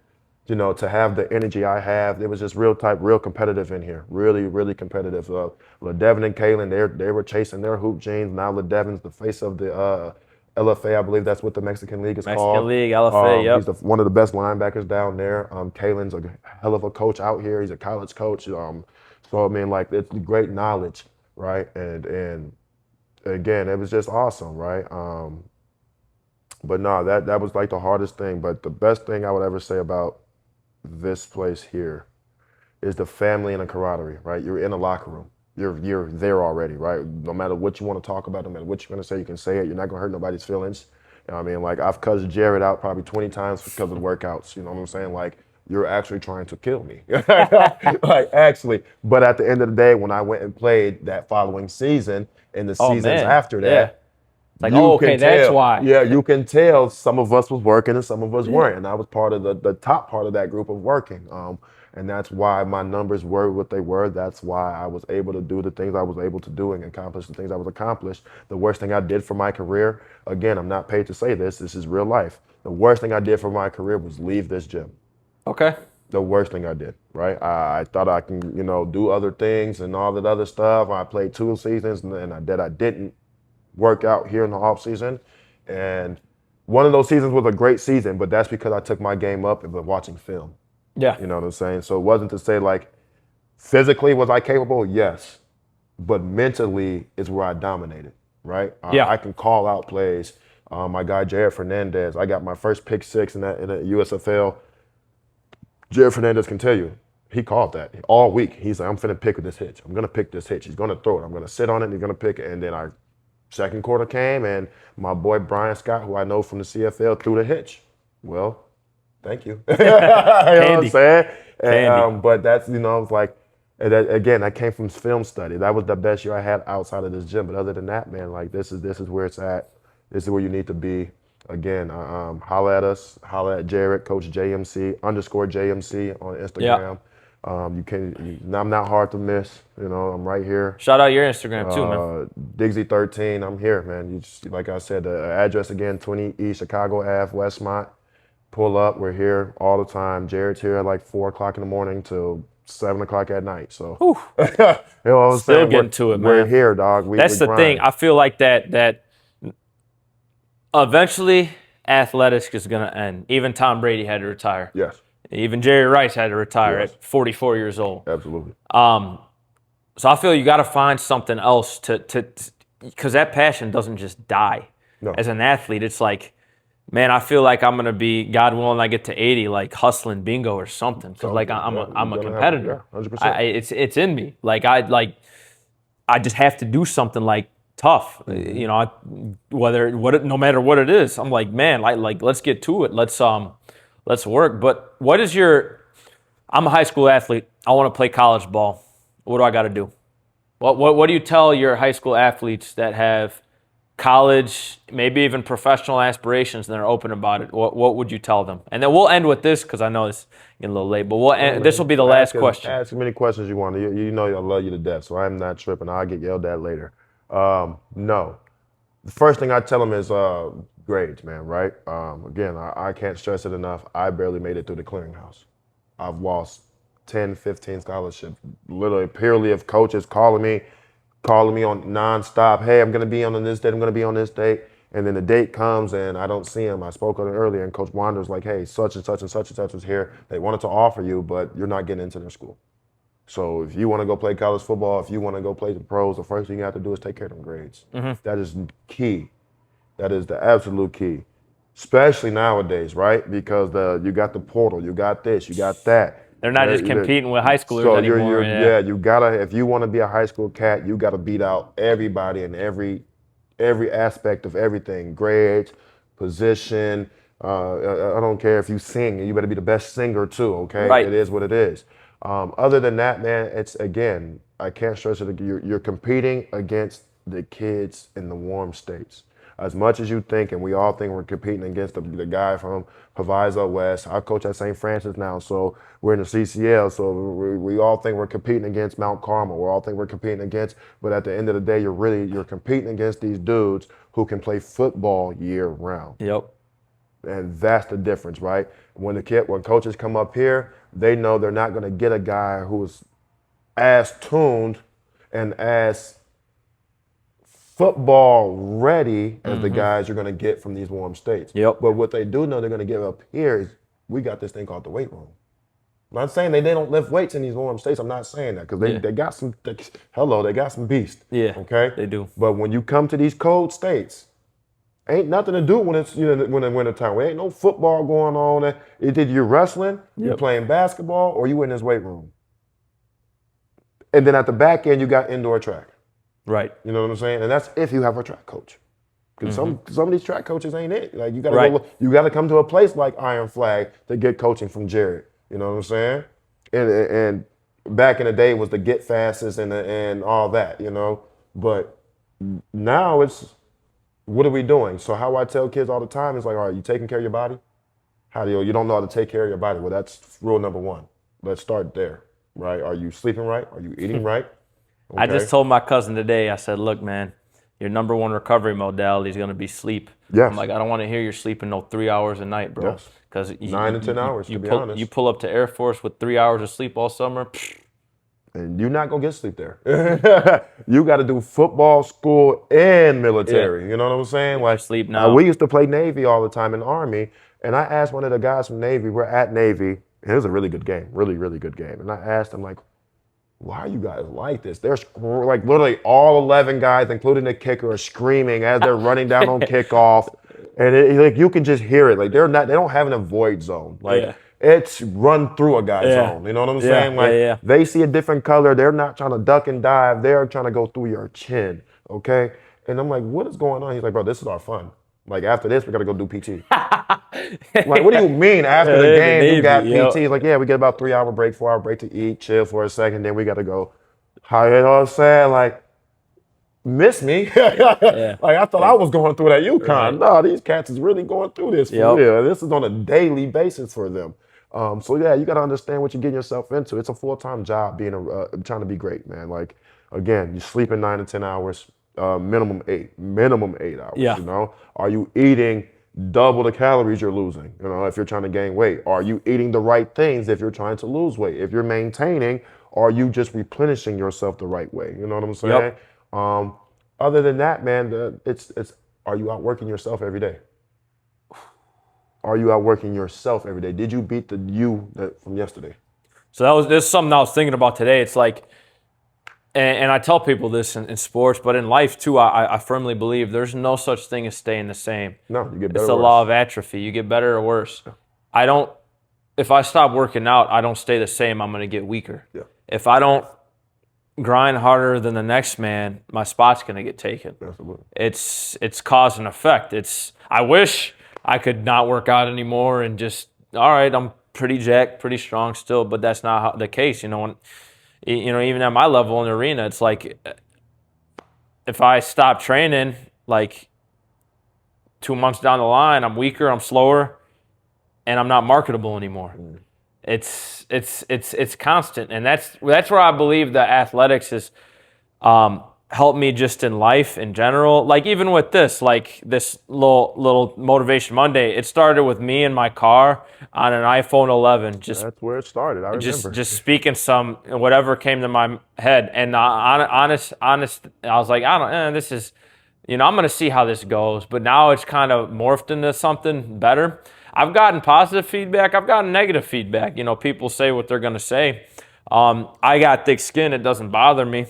A: to have the energy I have, it was just real competitive in here. Really, really competitive. LeDevin and Kalen, they were chasing their hoop dreams. Now LeDevin's the face of the LFA, I believe that's what the Mexican League is
B: Mexican
A: called.
B: League, LFA,
A: He's
B: yep.
A: one of the best linebackers down there. Kalen's a hell of a coach out here. He's a college coach. So I mean, like, it's great knowledge, right? And again, it was just awesome, right? But no, that was like the hardest thing. But the best thing I would ever say about this place here is the family and the camaraderie, right? You're in a locker room. You're there already, right? No matter what you want to talk about, no matter what you're gonna say, you can say it. You're not gonna hurt nobody's feelings. You know what I mean? Like, I've cussed Jared out probably 20 times because of the workouts. You know what I'm saying? Like, you're actually trying to kill me. Like, actually. But at the end of the day, when I went and played that following season and the
B: Oh
A: seasons
B: man.
A: after
B: Yeah.
A: that,
B: It's like,
A: you
B: oh,
A: can
B: okay, that's
A: tell,
B: why.
A: yeah, you can tell some of us was working and some of us weren't. And I was part of the top part of that group of working. And that's why my numbers were what they were. That's why I was able to do the things I was able to do and accomplish the things I was accomplished. The worst thing I did for my career, again, I'm not paid to say this, this is real life. The worst thing I did for my career was leave this gym.
B: Okay.
A: The worst thing I did, right? I thought I can, do other things and all that other stuff. I played 2 seasons and I didn't work out here in the off season. And one of those seasons was a great season, but that's because I took my game up and was watching film.
B: Yeah.
A: You know what I'm saying? So it wasn't to say like physically was I capable? Yes. But mentally is where I dominated, right?
B: Yeah.
A: I can call out plays. My guy Jared Fernandez, I got my first pick six in the USFL. Jared Fernandez can tell you, he called that all week. He's like, I'm finna pick this hitch. I'm gonna pick this hitch. He's gonna throw it. I'm gonna sit on it and he's gonna pick it. And then our second quarter came and my boy Brian Scott, who I know from the CFL, threw the hitch. Well, thank you. You know what I'm
B: Candy.
A: saying?
B: Candy.
A: But that's, it's like, and that, again, that came from film study. That was the best year I had outside of this gym. But other than that, man, like, this is where it's at. This is where you need to be. Again, holla at us, holla at Jared, Coach JMC _JMC on Instagram. I'm not hard to miss. I'm right here.
B: Shout out your Instagram too, man.
A: Diggsy13, I'm here, man. You just, like I said, the address again, 20 East Chicago Ave, Westmont. Pull up. We're here all the time. Jared's here at like 4 o'clock in the morning till 7 o'clock at night. So, you know what I'm
B: Still
A: saying?
B: getting to it, man.
A: We're here, dog.
B: That's the thing. I feel like that eventually athletics is going to end. Even Tom Brady had to retire.
A: Yes,
B: Even Jerry Rice had to retire
A: Yes.
B: at 44 years old.
A: absolutely.
B: So I feel you got to find something else to because that passion doesn't just die.
A: No.
B: As an athlete, it's like, man, I feel like I'm gonna be, God willing, I get to 80, like hustling bingo or something. Because like I'm a competitor.
A: 100%.
B: It's in me. I just have to do something like tough. You know, no matter what it is, I'm like, man, like let's get to it. Let's work. But what is I'm a high school athlete. I want to play college ball. What do I got to do? What do you tell your high school athletes that have college, maybe even professional aspirations and they're open about it? What would you tell them? And then we'll end with this because I know it's getting a little late, but this will be the last question.
A: Ask as many questions you want. You know I love you to death, so I'm not tripping. I'll get yelled at later. No. The first thing I tell them is grades, man, right? Again, I can't stress it enough. I barely made it through the clearinghouse. I've lost 10, 15 scholarships, literally purely of coaches calling me on nonstop. Hey, I'm going to be on this date. I'm going to be on this date. And then the date comes and I don't see him. I spoke on it earlier and Coach Wander's like, hey, such and such and such and such was here. They wanted to offer you, but you're not getting into their school. So if you want to go play college football, if you want to go play the pros, the first thing you have to do is take care of them grades. That is key. That is the absolute key. Especially nowadays, right? Because you got the portal, you got this, you got that.
B: They're not just competing with high schoolers anymore.
A: You gotta, if you want to be a high school cat, you gotta beat out everybody in every aspect of everything. Grades, position. I don't care if you sing, you better be the best singer too, okay?
B: Right.
A: It is what it is. Other than that, man, it's, again, I can't stress it. You're competing against the kids in the warm states. as much as you think, and we all think we're competing against the guy from Proviso West. I coach at St. Francis now, so we're in the CCL. So we all think we're competing against Mount Carmel. We all think we're competing against, but at the end of the day, you're competing against these dudes who can play football year round.
B: Yep.
A: And that's the difference, right? When coaches come up here, they know they're not going to get a guy who's as tuned and as football ready as the guys you're going to get from these warm states.
B: Yep.
A: But what they do know they're going to give up here is we got this thing called the weight room. I'm not saying they don't lift weights in these warm states. I'm not saying that because they got some. They got some beast.
B: Yeah.
A: Okay.
B: They do.
A: But when you come to these cold states, ain't nothing to do when it's when in winter time. There ain't no football going on. Either you're wrestling, you're playing basketball, or you in this weight room. And then at the back end, you got indoor track.
B: Right.
A: You know what I'm saying? And that's if you have a track coach. Because some of these track coaches ain't it. Like you gotta come to a place like Iron Flag to get coaching from Jared. You know what I'm saying? And back in the day it was the get fastest and all that, But now it's what are we doing? So how I tell kids all the time is like, all right, you taking care of your body? How do you don't know how to take care of your body? Well, that's rule number one. Let's start there, right? Are you sleeping right? Are you eating right? Okay.
B: I just told my cousin today, I said, look, man, your number one recovery modality is going to be sleep.
A: Yes.
B: I'm like, I don't want to hear you're sleeping no 3 hours a night, bro.
A: Yes.
B: Because
A: 9 to 10 hours, to be honest.
B: You pull up to Air Force with 3 hours of sleep all summer.
A: And you're not going to get sleep there. You got to do football, school, and military. You know what I'm saying? Like
B: sleep now.
A: We used to play Navy all the time in the Army. And I asked one of the guys from Navy, we're at Navy. And it was a really good game, really, really good game. And I asked him, like, why are you guys like this? They're like literally all 11 guys, including the kicker, are screaming as they're running down on kickoff. And like you can just hear it. Like they don't have an avoid zone. Like it's run through a guy's zone. You know what I'm saying? Like they see a different color. They're not trying to duck and dive. They're trying to go through your chin. Okay. And I'm like, what is going on? He's like, bro, this is our fun. Like after this, we got to go do PT. Like, what do you mean after the game you got PT? He's like, yeah, we get about 3 hour break, 4 hour break to eat, chill for a second, then we got to go. How you know what I'm saying? Like, miss me? Like I thought I was going through that UConn. Right. No, these cats is really going through this for real. This is on a daily basis for them. So yeah, you got to understand what you're getting yourself into. It's a full-time job being trying to be great, man. Like again, you sleeping 9 to 10 hours, minimum 8 hours.
B: Yeah.
A: You know, are you eating double the calories you're losing? You know, if you're trying to gain weight, are you eating the right things? If you're trying to lose weight, if you're maintaining, are you just replenishing yourself the right way? You know what I'm saying? Yep. Other than that, man, it's are you outworking yourself every day? Are you outworking yourself every day? Did you beat the you from yesterday?
B: So this is something I was thinking about today. It's like, and I tell people this in sports, but in life too, I firmly believe there's no such thing as staying the same.
A: No, you get better.
B: It's the law of atrophy. You get better or worse. If I stop working out, I don't stay the same. I'm going to get weaker.
A: Yeah.
B: If I don't grind harder than the next man, my spot's going to get taken.
A: Absolutely.
B: It's cause and effect. I wish I could not work out anymore and just, all right, I'm pretty jacked, pretty strong still, but that's not the case. Even at my level in the arena, it's like if I stop training, like 2 months down the line, I'm weaker, I'm slower, and I'm not marketable anymore. Mm. It's constant, and that's where I believe that athletics has helped me just in life in general. Like even with this little Motivation Monday, it started with me in my car on an iPhone 11.
A: That's where it started. I remember.
B: Just speaking some whatever came to my head, and honest, I was like, this is, I'm going to see how this goes. But now it's kind of morphed into something better. I've gotten positive feedback. I've gotten negative feedback. People say what they're going to say. I got thick skin. It doesn't bother me.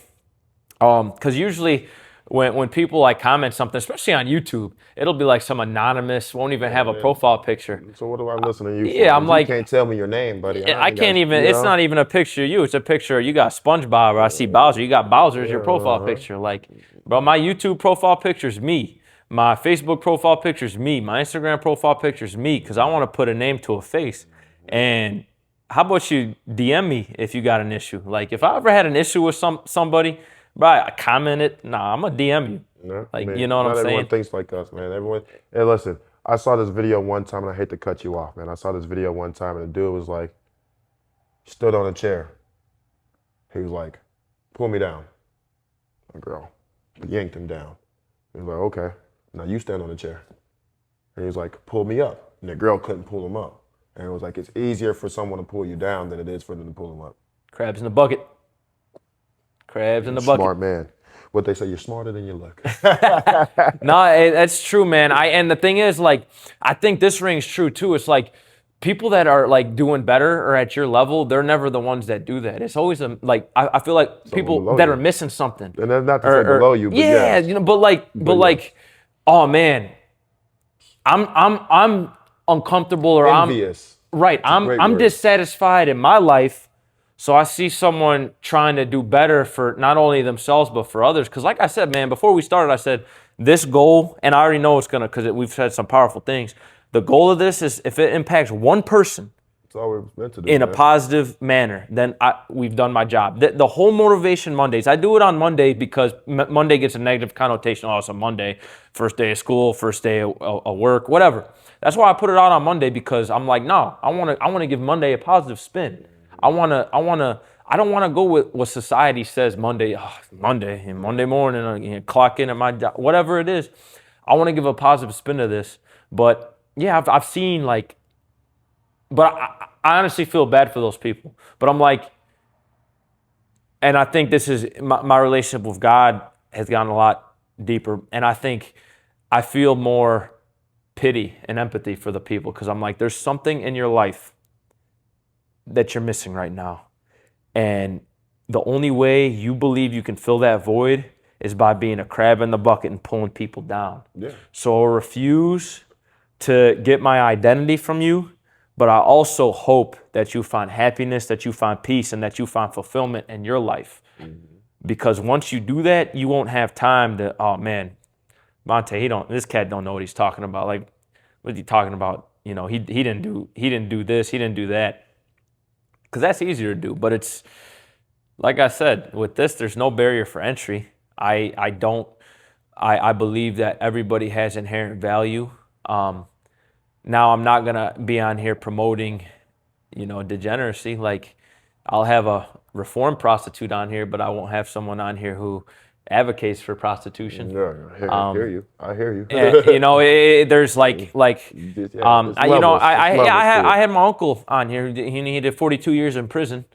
B: Because usually when people like comment something, especially on YouTube, it'll be like some anonymous, won't even have a profile picture.
A: So what do I listen to you for?
B: Yeah, I'm like,
A: you can't tell me your name, buddy.
B: I can't even, it's not even a picture of you. It's a picture, you got SpongeBob, or I see Bowser. You got Bowser as your profile picture. Like, bro, my YouTube profile picture is me. My Facebook profile picture is me. My Instagram profile picture is me, because I want to put a name to a face. And how about you DM me if you got an issue? Like, if I ever had an issue with somebody, right, I commented, I'm going to DM you.
A: No, I
B: Like,
A: mean,
B: you know what I'm
A: not everyone
B: saying?
A: thinks like us, man. Everyone. Hey, listen, I saw this video one time, and I hate to cut you off, man. I saw this video one time, and the dude was like, stood on a chair. He was like, pull me down. A girl yanked him down. He was like, okay, now you stand on the chair. And he was like, pull me up. And the girl couldn't pull him up. And it was like, it's easier for someone to pull you down than it is for them to pull him up.
B: Crabs in the bucket. Crabs in the bucket.
A: Smart man. What they say, you're smarter than you look.
B: No, that's true, man. And the thing is, like, I think this rings true too. It's like people that are like doing better or at your level, they're never the ones that do that. It's always I feel like people
A: below
B: that
A: you.
B: are missing something.
A: And that's not to say below you, but
B: yeah,
A: yes.
B: you know, but like, oh man, I'm uncomfortable or
A: Envious.
B: I'm
A: great
B: I'm
A: word.
B: dissatisfied in my life. So I see someone trying to do better for not only themselves but for others. Because like I said, man, before we started, I said this goal, and I already know it's gonna, because we've said some powerful things. The goal of this is if it impacts one person
A: That's all we're meant to do.
B: in a
A: man.
B: positive manner, then we've done my job. The whole motivation Mondays, I do it on Monday because Monday gets a negative connotation. Oh, it's a Monday, first day of school, first day of work, whatever. That's why I put it out on Monday, because I'm like, no, I want to give Monday a positive spin. I don't want to go with what society says Monday, Monday and Monday morning, clock in at my job, whatever it is. I want to give a positive spin to this. But yeah, I've seen like, but I honestly feel bad for those people. But I'm like, and I think this is my relationship with God has gotten a lot deeper. And I think I feel more pity and empathy for the people, because I'm like, there's something in your life that you're missing right now. And the only way you believe you can fill that void is by being a crab in the bucket and pulling people down.
A: Yeah.
B: So I refuse to get my identity from you, but I also hope that you find happiness, that you find peace, and that you find fulfillment in your life. Because once you do that, you won't have time to, oh man, Vontae, this cat don't know what he's talking about. Like, what is he talking about? You know, he didn't do this, he didn't do that. Because that's easier to do. But it's, like I said, with this, there's no barrier for entry. I believe that everybody has inherent value. Now, I'm not going to be on here promoting, degeneracy. Like, I'll have a reformed prostitute on here, but I won't have someone on here who advocates for prostitution.
A: Yeah, I hear you. I hear you.
B: And, there's like,
A: There's levels
B: I
A: to
B: had my uncle on here. He did 42 years in prison,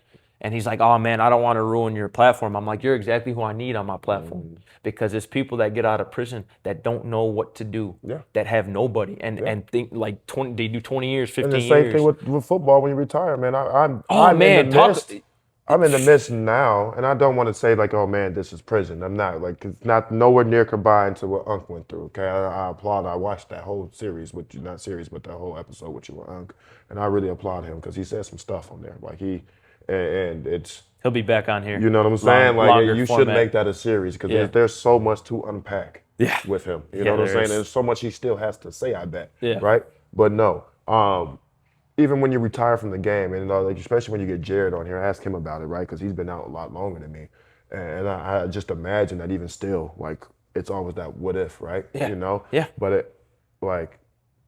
B: and he's like, "Oh man, I don't want to ruin your platform." I'm like, "You're exactly who I need on my platform, because it's people that get out of prison that don't know what to do, that have nobody, and think like they do 20 years, 15
A: And the
B: years."
A: same thing with football when you retire, man. I'm
B: man,
A: in the midst. I'm in the midst now, and I don't want to say like, oh man, this is prison. I'm not, like, it's not nowhere near combined to what Unc went through. Okay, I applaud. I watched that whole series with you, not series, but that whole episode with you with Unc, and I really applaud him because he said some stuff on there. Like and it's,
B: He'll be back on here.
A: you know what I'm saying?
B: Longer
A: You should
B: format.
A: make that a series because there's so much to unpack with him. You know what I'm saying? There's so much he still has to say, I bet.
B: Yeah.
A: Right? But no. Even when you retire from the game, and like, especially when you get Jared on here, ask him about it, right? Because he's been out a lot longer than me. And I just imagine that even still, like, it's always that what if, right?
B: Yeah.
A: You know?
B: Yeah.
A: But it, like,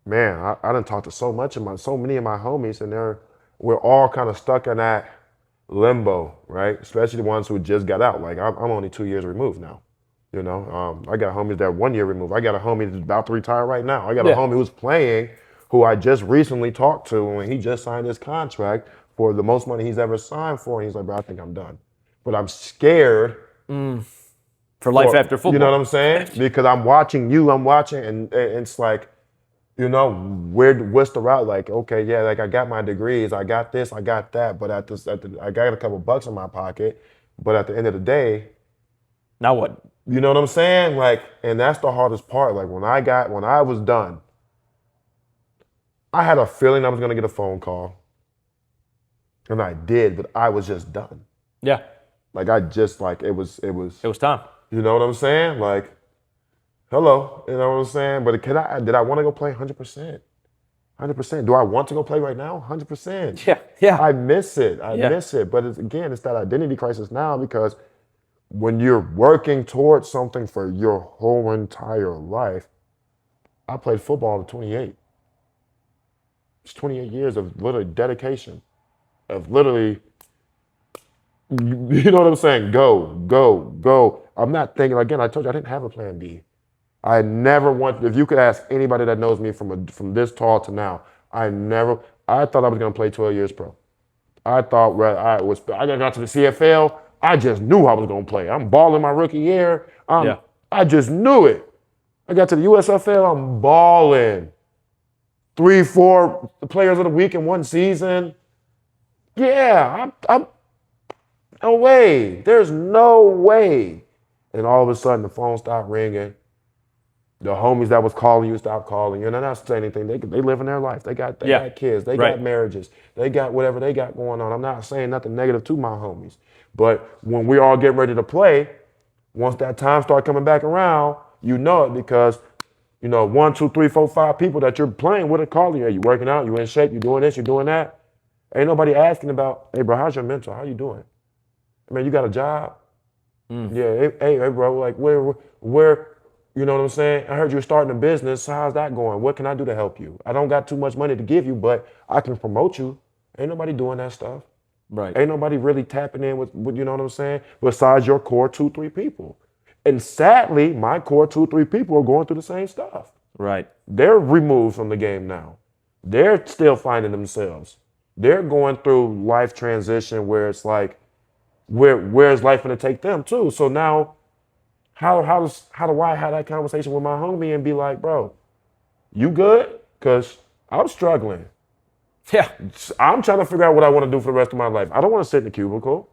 A: man, I done talked to so many of my homies, and we're all kind of stuck in that limbo, right? Especially the ones who just got out. Like, I'm only 2 years removed now. You know, I got homies that are 1 year removed. I got a homie that's about to retire right now. I got a homie who's playing, who I just recently talked to, and he just signed his contract for the most money he's ever signed for. And he's like, bro, I think I'm done. But I'm scared.
B: For life after football.
A: You know what I'm saying? Because I'm watching, and it's like, you know, what's the route? Like, okay, yeah, like, I got my degrees, I got this, I got that, but I got a couple bucks in my pocket, but at the end of the day,
B: now what?
A: you know what I'm saying? Like, and that's the hardest part. Like, when I was done, I had a feeling I was gonna get a phone call, and I did, but I was just done.
B: Yeah.
A: Like, I just, like, it was
B: time.
A: You know what I'm saying? Like, hello, you know what I'm saying? But did I want to go play 100%? 100%. Do I want to go play right now? 100%.
B: Yeah.
A: I miss it. I miss it. But it's that identity crisis now, because when you're working towards something for your whole entire life, I played football at 28. It's 28 years of literally dedication, of literally, you know what I'm saying? Go, go, go. I'm not thinking, again, I told you I didn't have a plan B. I never want, if you could ask anybody that knows me from this tall to now, I thought I was going to play 12 years pro. I thought I got to the CFL, I just knew I was going to play. I'm balling my rookie year.
B: Yeah.
A: I just knew it. I got to the USFL, I'm balling. 3, 4 players of the week in one season. Yeah, I'm no way. There's no way. And all of a sudden, the phone stopped ringing. The homies that was calling you stopped calling you. And I'm not saying anything. They living their life. They got kids. They got marriages. They got whatever they got going on. I'm not saying nothing negative to my homies. But when we all get ready to play, once that time start coming back around, you know it because, 1, 2, 3, 4, 5 people that you're playing with are calling you. Are you working out? You in shape? You doing this? You doing that? Ain't nobody asking about, hey, bro, how's your mental? How you doing? I mean, you got a job? Yeah, hey, bro, like where, you know what I'm saying? I heard you're starting a business. So how's that going? What can I do to help you? I don't got too much money to give you, but I can promote you. Ain't nobody doing that stuff.
B: Right.
A: Ain't nobody really tapping in with you know what I'm saying? Besides your core 2, 3 people. And sadly, my core 2, 3 people are going through the same stuff.
B: Right.
A: They're removed from the game now. They're still finding themselves. They're going through life transition where it's like, where's life going to take them too? So now, how do I have that conversation with my homie and be like, bro, you good? Because I'm struggling.
B: Yeah.
A: I'm trying to figure out what I want to do for the rest of my life. I don't want to sit in the cubicle.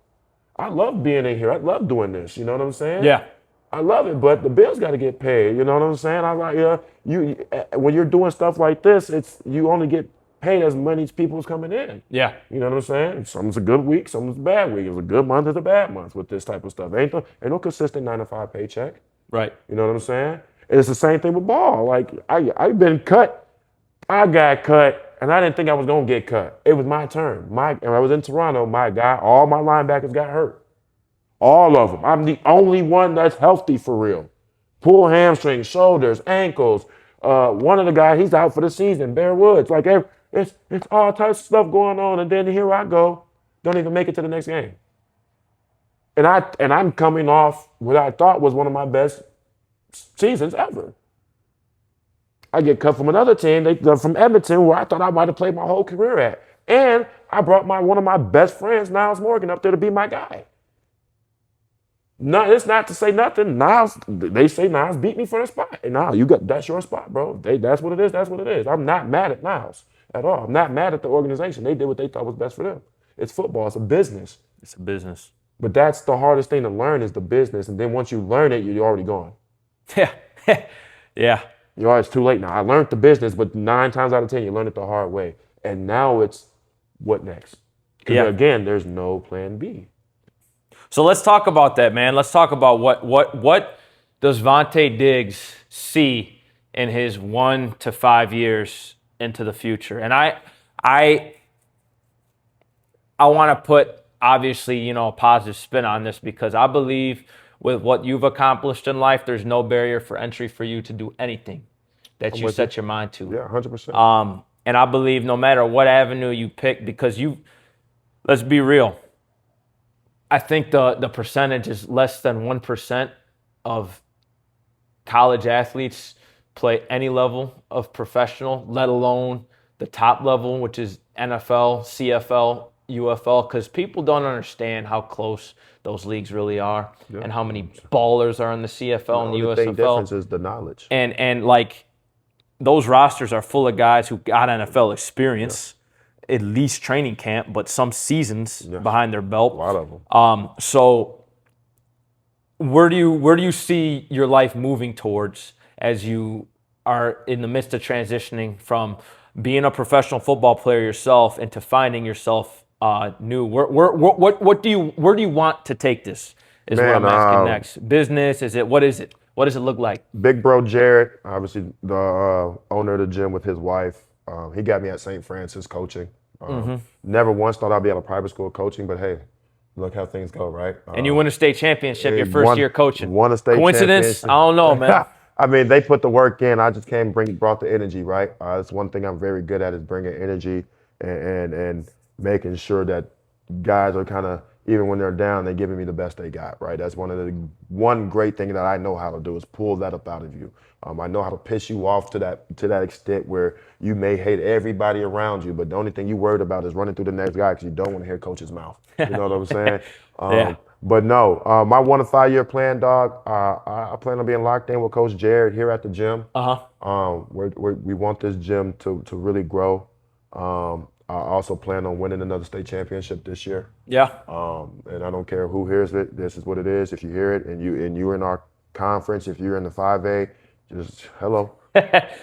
A: I love being in here. I love doing this. You know what I'm saying?
B: Yeah.
A: I love it, but the bills got to get paid. You know what I'm saying? I like when you're doing stuff like this, you only get paid as many people's coming in.
B: Yeah.
A: You know what I'm saying? Some's a good week, some's a bad week. It's a good month, it's a bad month with this type of stuff. Ain't no consistent 9 to 5 paycheck.
B: Right.
A: You know what I'm saying? And it's the same thing with ball. Like I've been cut, I got cut, and I didn't think I was gonna get cut. It was my turn. And I was in Toronto. All my linebackers got hurt. All of them. I'm the only one that's healthy for real. Pull hamstrings, shoulders, ankles. One of the guys, he's out for the season. Bear Woods. Like it's all types of stuff going on, and then here I go, don't even make it to the next game. And I'm coming off what I thought was one of my best seasons ever. I get cut from another team, from Edmonton, where I thought I might have played my whole career at, and I brought one of my best friends, Niles Morgan, up there to be my guy. No, it's not to say nothing. They say Niles beat me for the spot. And now that's your spot, bro. That's what it is. That's what it is. I'm not mad at Niles at all. I'm not mad at the organization. They did what they thought was best for them. It's football. It's a business.
B: It's a business.
A: But that's the hardest thing to learn is the business. And then once you learn it, you're already gone.
B: Yeah. Yeah.
A: It's too late now. I learned the business, but 9 times out of 10, you learn it the hard way. And now it's what next? Because again, there's no plan B.
B: So let's talk about that, man. Let's talk about what does Vontae Diggs see in his 1 to 5 years into the future. And I want to put obviously, a positive spin on this because I believe with what you've accomplished in life, there's no barrier for entry for you to do anything that you set your mind to.
A: Yeah, 100%.
B: And I believe no matter what avenue you pick, because let's be real, I think the percentage is less than 1% of college athletes play any level of professional, let alone the top level, which is NFL, CFL, UFL, because people don't understand how close those leagues really are and how many ballers are in the CFL and the USFL.
A: The difference is the knowledge.
B: And like those rosters are full of guys who got NFL experience. At least training camp, but some seasons behind their belt.
A: A lot of them.
B: So where do you see your life moving towards as you are in the midst of transitioning from being a professional football player yourself into finding yourself new? Where do you want to take this? Is what I'm asking next. Business? Is it? What is it? What does it look like?
A: Big bro Jared, obviously the owner of the gym with his wife. He got me at St. Francis coaching. Never once thought I'd be at a private school coaching, but hey, look how things go, right?
B: And you win a state championship your first
A: Won
B: year coaching.
A: won a state
B: Coincidence? I
A: championship.
B: don't know, man.
A: I mean, they put the work in. I just brought the energy, right? That's one thing I'm very good at is bringing energy and making sure that guys are kind of even when they're down, they're giving me the best they got, right? That's one great thing that I know how to do is pull that up out of you. I know how to piss you off to that extent where you may hate everybody around you, but the only thing you worried about is running through the next guy because you don't want to hear coach's mouth. You know what I'm saying?
B: Yeah.
A: But no, my 1 to 5 year plan, dog. I plan on being locked in with Coach Jared here at the gym. We want this gym to really grow. I also plan on winning another state championship this year.
B: Yeah.
A: And I don't care who hears it. This is what it is. If you hear it and you're in our conference, if you're in the 5A, just hello.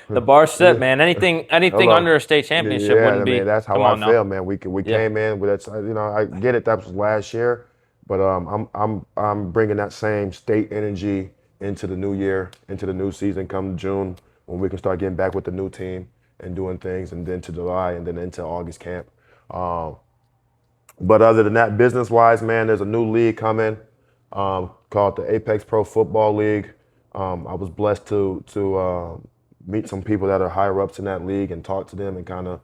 B: The bar's set, man. Anything
A: Hello.
B: under a state championship
A: Yeah,
B: wouldn't be.
A: man, that's how
B: Come
A: I
B: on now.
A: feel, man. We came in with that. I get it. That was last year, but I'm bringing that same state energy into the new year, into the new season. Come June, when we can start getting back with the new team and doing things, and then to July, and then into August camp. But other than that, business-wise, man, there's a new league coming called the Apex Pro Football League. I was blessed to meet some people that are higher ups in that league and talk to them and kind of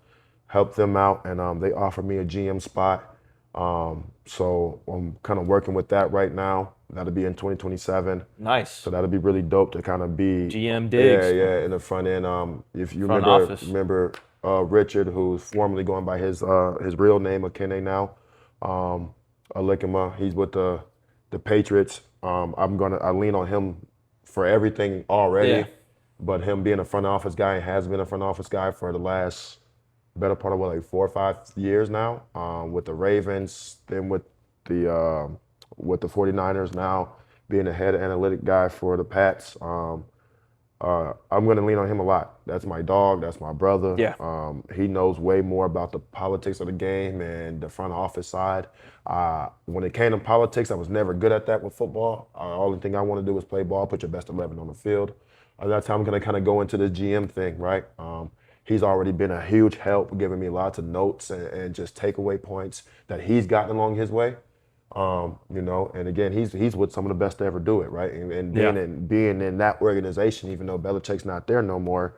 A: help them out. And they offered me a GM spot. So I'm kind of working with that right now. That'll be in 2027.
B: Nice.
A: So that'll be really dope to kind of be
B: GM Diggs.
A: Yeah, in the front end. If you
B: Front
A: remember,
B: office.
A: Richard, who's formerly going by his real name, Akene now, Alikama. He's with the Patriots. I lean on him for everything already.
B: Yeah.
A: But him being a front office guy and has been a front office guy for the last better part of like 4 or 5 years now, with the Ravens, then with the 49ers now, being the head analytic guy for the Pats. I'm going to lean on him a lot. That's my dog. That's my brother.
B: Yeah.
A: He knows way more about the politics of the game and the front office side. When it came to politics, I was never good at that with football. Only thing I want to do is play ball, put your best 11 on the field. That's how I'm going to kind of go into the GM thing, right? He's already been a huge help, giving me lots of notes and just takeaway points that he's gotten along his way. And again, he's with some of the best to ever do it, right? And being in that organization, even though Belichick's not there no more,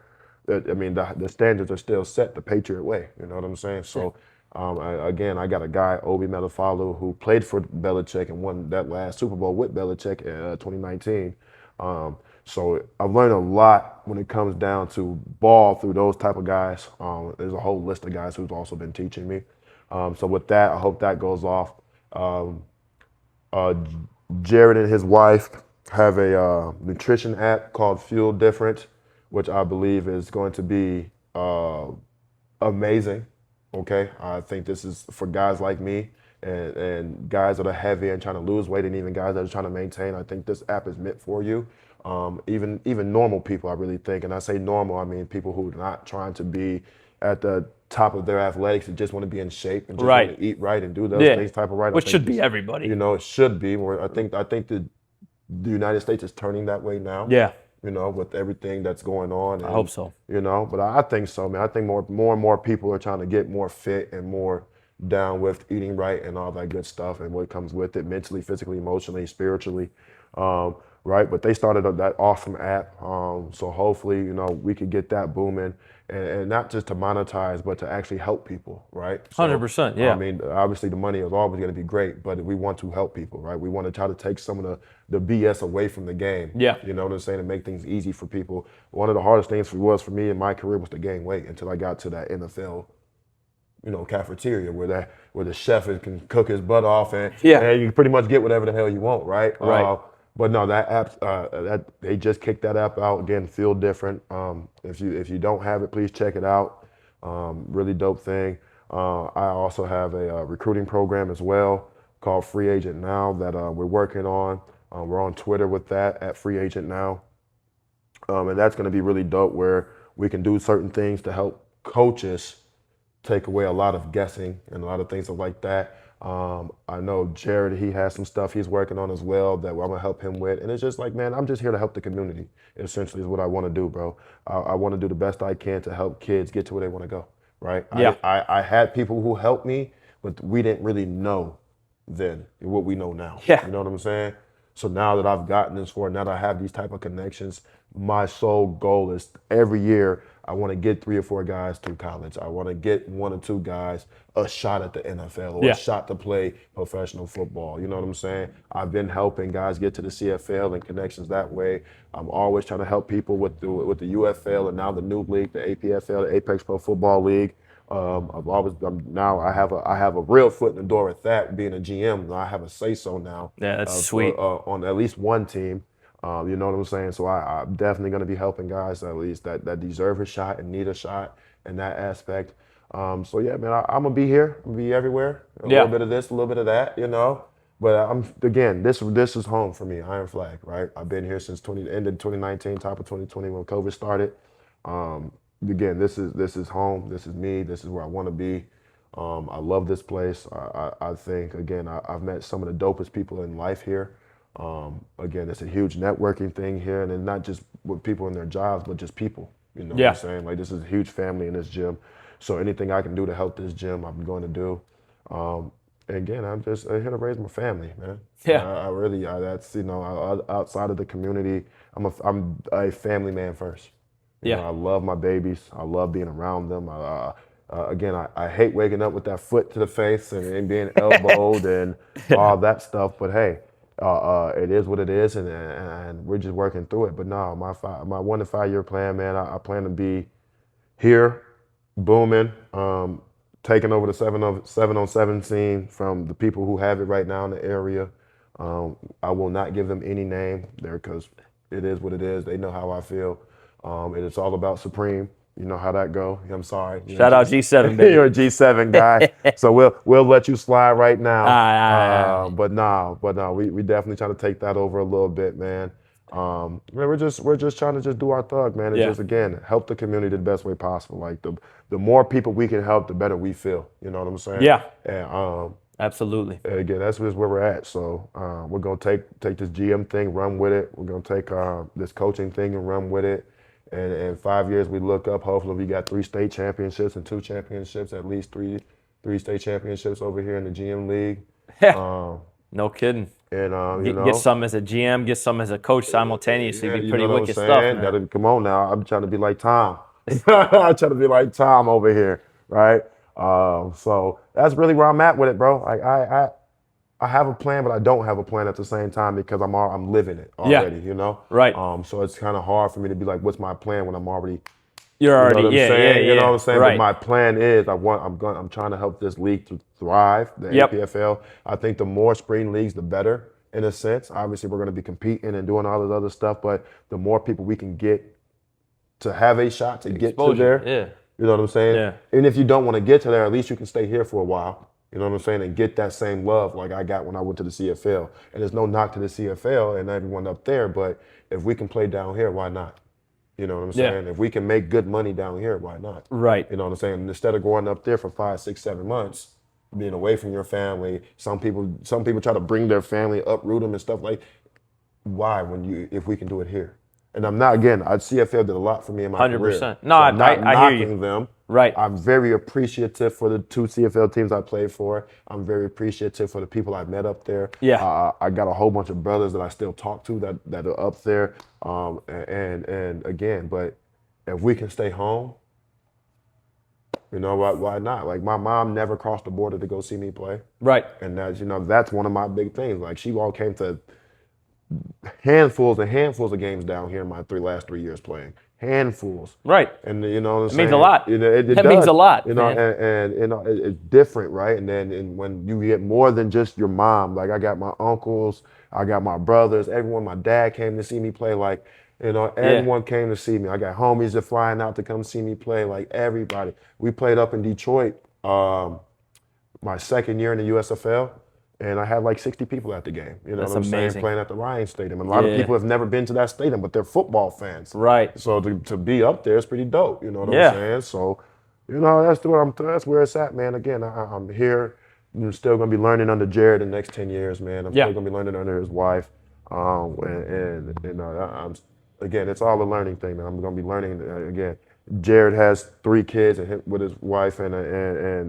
A: I mean the standards are still set the Patriot way. You know what I'm saying? So I got a guy, Obi Melifowu, who played for Belichick and won that last Super Bowl with Belichick in 2019. So I've learned a lot when it comes down to ball through those type of guys. There's a whole list of guys who's also been teaching me. So with that, I hope that goes off. Jared and his wife have a nutrition app called Fuel Different, which I believe is going to be amazing. Okay, I think this is for guys like me and guys that are heavy and trying to lose weight, and even guys that are trying to maintain. I think this app is meant for you. Even normal people, I really think, and I say normal, I mean people who are not trying to be at the top of their athletics and just want to be in shape and just want to eat right and do those things type of right.
B: Which should be everybody.
A: It should be. I think the United States is turning that way now.
B: Yeah.
A: With everything that's going on.
B: I hope so.
A: But I think so, man. I think more and more people are trying to get more fit and more down with eating right and all that good stuff and what comes with it, mentally, physically, emotionally, spiritually. Right, but they started that awesome app, so hopefully, we could get that booming, and not just to monetize, but to actually help people, right?
B: 100%, yeah.
A: I mean, obviously the money is always going to be great, but we want to help people, right? We want to try to take some of the BS away from the game.
B: Yeah.
A: You know what I'm saying? And make things easy for people. One of the hardest things for me in my career was to gain weight until I got to that NFL cafeteria where the chef can cook his butt off and you pretty much get whatever the hell you want, right?
B: Right.
A: But no, that app, they just kicked that app out again. Feel Different. If you don't have it, please check it out. Really dope thing. I also have a recruiting program as well called Free Agent Now that we're working on. We're on Twitter with that at Free Agent Now, and that's going to be really dope where we can do certain things to help coaches take away a lot of guessing and a lot of things like that. I know Jared, he has some stuff he's working on as well that I'm gonna help him with. And it's just like, man, I'm just here to help the community. Essentially is what I want to do, bro. I want to do the best I can to help kids get to where they want to go, right?
B: Yeah.
A: I had people who helped me, but we didn't really know then and what we know now.
B: Yeah.
A: You know what I'm saying? So now that I've gotten this far, now that I have these type of connections, my sole goal is every year I want to get 3 or 4 guys through college. I want to get 1 or 2 guys a shot at the NFL or
B: Yeah.
A: a shot to play professional football. You know what I'm saying? I've been helping guys get to the CFL and connections that way. I'm always trying to help people with the UFL and now the new league, the APFL, the Apex Pro Football League. Now I have a real foot in the door at that, being a GM. I have a say so now.
B: Yeah, that's sweet.
A: On at least one team. You know what I'm saying? So I'm definitely going to be helping guys at least that deserve a shot and need a shot in that aspect. So yeah, man, I'm gonna be here. I'm gonna be everywhere. A
B: Yeah.
A: little bit of this, a little bit of that, you know. But this is home for me. Iron Flag, right? I've been here since ended 2019, top of 2020 when COVID started. Again, this is home. This is me. This is where I want to be. I love this place. I think again, I've met some of the dopest people in life here. Again, it's a huge networking thing here, and then not just with people in their jobs, but just people. You know what
B: Yeah.
A: I'm saying? Like this is a huge family in this gym. So anything I can do to help this gym, I'm going to do. And again, I'm just here to raise my family, man.
B: Yeah.
A: I really, that's outside of the community, I'm a family man first. You
B: Yeah.
A: know, I love my babies. I love being around them. Again, I hate waking up with that foot to the face and being elbowed and all that stuff. But hey, it is what it is, and we're just working through it. But no, my 1 to 5 year plan, man, I plan to be here, booming, taking over the 7-on-7 scene from the people who have it right now in the area. I will not give them any name there because it is what it is. They know how I feel. And it's all about Supreme. You know how that go. I'm sorry.
B: Shout out G7, baby.
A: You're a G7 guy, so we'll let you slide right now.
B: All right.
A: But no, we definitely trying to take that over a little bit, man. Man, we're just trying to just do our thug, man, and
B: Yeah.
A: just again help the community the best way possible. Like the more people we can help, the better we feel. You know what I'm saying?
B: Yeah.
A: And
B: Absolutely.
A: again, that's just where we're at. So we're gonna take this GM thing, run with it. We're gonna take this coaching thing and run with it. And in 5 years, we look up. Hopefully, we got 3 state championships and 2 championships, at least three state championships over here in the GM league.
B: No kidding.
A: And you know,
B: Get some as a GM, get some as a coach simultaneously.
A: yeah,
B: Be
A: you
B: pretty
A: know what I'm
B: wicked
A: saying?
B: stuff, man.
A: Come on now. I'm trying to be like Tom. I'm trying to be like Tom over here, right? So that's really where I'm at with it, bro. Like I have a plan, but I don't have a plan at the same time because I'm living it
B: Yeah.
A: already, you know?
B: Right.
A: So it's kind of hard for me to be like, what's my plan when I'm already,
B: You're
A: you know
B: already,
A: what I'm
B: yeah,
A: saying?
B: yeah,
A: You know what I'm saying?
B: Right.
A: But my plan is I'm trying to help this league to thrive, the
B: Yep.
A: APFL. I think the more spring leagues, the better in a sense. Obviously, we're going to be competing and doing all this other stuff, but the more people we can get to have a shot to get to
B: Exposure,
A: there,
B: yeah.
A: you know what I'm saying?
B: Yeah.
A: And if you don't want to get to there, at least you can stay here for a while. You know what I'm saying? And get that same love like I got when I went to the CFL. And there's no knock to the CFL and everyone up there, but if we can play down here, why not? You know what I'm
B: Yeah.
A: saying? If we can make good money down here, why not?
B: Right.
A: You know what I'm saying? Instead of going up there for 5, 6, 7 months, being away from your family, some people try to bring their family, uproot them and stuff like. Why if we can do it here? And I'm not again. CFL did a lot for me in my
B: 100%.
A: career.
B: No,
A: So I'm not
B: I hear you.
A: knocking them.
B: Right.
A: I'm very appreciative for the 2 CFL teams I played for. I'm very appreciative for the people I met up there.
B: Yeah.
A: I got a whole bunch of brothers that I still talk to that are up there. And again, but if we can stay home, you know what? Why not? Like my mom never crossed the border to go see me play,
B: Right.
A: and that's one of my big things. Like she all came to handfuls and handfuls of games down here in my last 3 years playing. Handfuls.
B: Right.
A: And you know what I'm
B: It
A: saying?
B: means a lot.
A: It
B: That means
A: does.
B: a lot,
A: You know,
B: man.
A: and you know, it's different, right? And then when you get more than just your mom, like I got my uncles, I got my brothers, everyone, my dad came to see me play, like, you know, everyone came to see me. I got homies that flying out to come see me play, like everybody. We played up in Detroit my second year in the USFL. And I had like 60 people at the game. You know
B: That's
A: what I'm
B: amazing.
A: saying? Playing at the Ryan Stadium. And a lot of
B: Yeah.
A: people have never been to that stadium, but they're football fans.
B: Right.
A: So to be up there is pretty dope. You know what
B: Yeah.
A: I'm saying? So, you know, that's where it's at, man. Again, I'm here. I'm still gonna be learning under Jared the next 10 years, man. I'm
B: Yeah.
A: still gonna be learning under his wife. And you know, again, it's all a learning thing, man. I'm gonna be learning again. Jared has 3 kids with his wife, and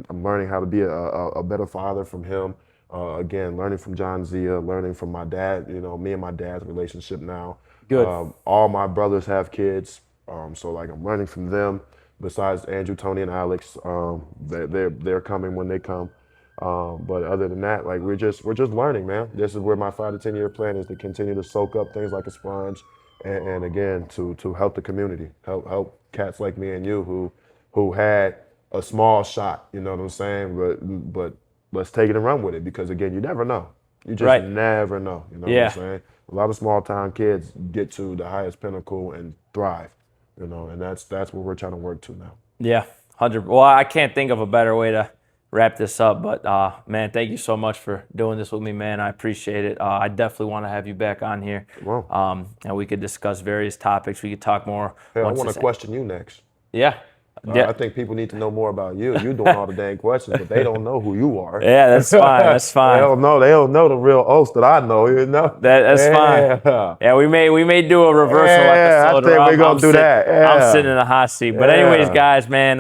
A: I'm learning how to be a better father from him. Again, learning from John Zia, learning from my dad. You know, me and my dad's relationship now.
B: Good.
A: All my brothers have kids, so like I'm learning from them. Besides Andrew, Tony, and Alex, they're coming when they come. But other than that, like we're just learning, man. This is where my 5 to 10 year plan is to continue to soak up things like a sponge, and again to help the community, help cats like me and you who had a small shot. You know what I'm saying? But let's take it and run with it because again, you never know. You just
B: Right.
A: never know. You know what I'm
B: Yeah.
A: saying? A lot of small town kids get to the highest pinnacle and thrive. You know, and that's what we're trying to work to now.
B: Yeah. 100. Well, I can't think of a better way to wrap this up, but man, thank you so much for doing this with me, man. I appreciate it. I definitely want to have you back on here,
A: Well,
B: and we could discuss various topics. We could talk more.
A: hey, I
B: once
A: want to
B: it's-
A: question you next.
B: Yeah.
A: I think people need to know more about you. You're doing all the dang questions, but they don't know who you are.
B: Yeah, that's fine. That's fine.
A: They don't know the real Oaks that I know. You know.
B: That's
A: Yeah.
B: fine. Yeah, we may do a reversal
A: Yeah, I
B: episode.
A: think
B: where
A: we're gonna do that.
B: I'm
A: Yeah.
B: sitting in the hot seat. But anyways,
A: Yeah.
B: guys, man,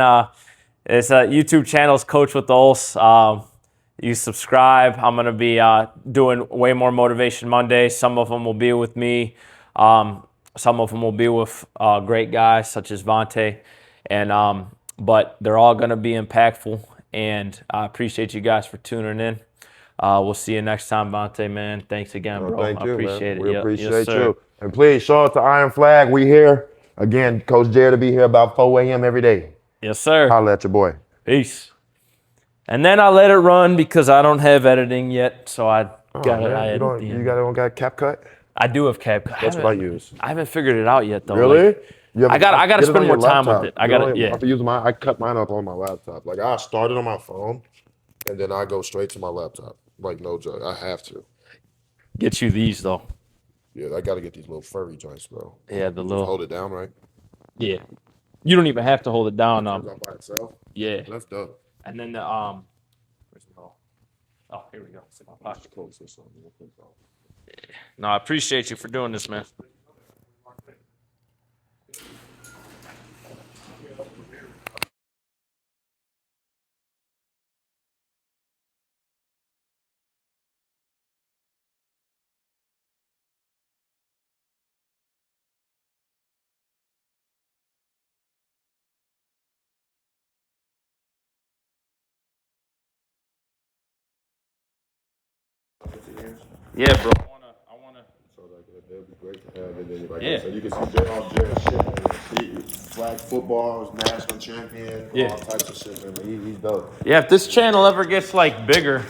B: it's a YouTube channel's Coach with the Ols. You subscribe. I'm gonna be doing way more Motivation Mondays. Some of them will be with me. Some of them will be with great guys such as Vontae, and but they're all gonna be impactful. And I appreciate you guys for tuning in. We'll see you next time, Vontae, man. Thanks again, bro.
A: Thank you,
B: I appreciate
A: man.
B: it.
A: We
B: Yep.
A: appreciate
B: Yes, sir.
A: you. And please show up to Iron Flag. We here. Again, Coach Jared will be here about 4 a.m. every day.
B: Yes, sir.
A: Holla at your boy.
B: Peace. And then I let it run because I don't have editing yet, so I got it.
A: Man,
B: I
A: you
B: edit
A: don't,
B: the
A: you
B: end.
A: don't got CapCut?
B: I do have Cap.
A: That's what I use.
B: I haven't figured it out yet, though.
A: Really?
B: Like, I gotta
A: get it
B: spend
A: on
B: more
A: your
B: time with
A: laptop.
B: it. I gotta,
A: I
B: yeah.
A: have to use I cut mine up on my laptop. Like I started on my phone, and then I go straight to my laptop. Like no joke, I have to.
B: Get you these though.
A: Yeah, I got to get these little furry joints, bro.
B: Yeah, the
A: Just
B: little.
A: hold it down, right?
B: Yeah. You don't even have to hold it down.
A: Turns off by itself.
B: Yeah.
A: That's dope.
B: And then the where's the ball? Oh, here we go. It's in my pocket.
A: Close this on.
B: No, I appreciate you for doing this, man. Yeah, bro. I wanna.
A: So like that'd be great to have it. Then, like
B: Yeah.
A: I said, you can see all Jared's shit. Man. Flag football, national champion,
B: Yeah.
A: all types of shit. Man. He's dope.
B: Yeah, if this channel ever gets like bigger,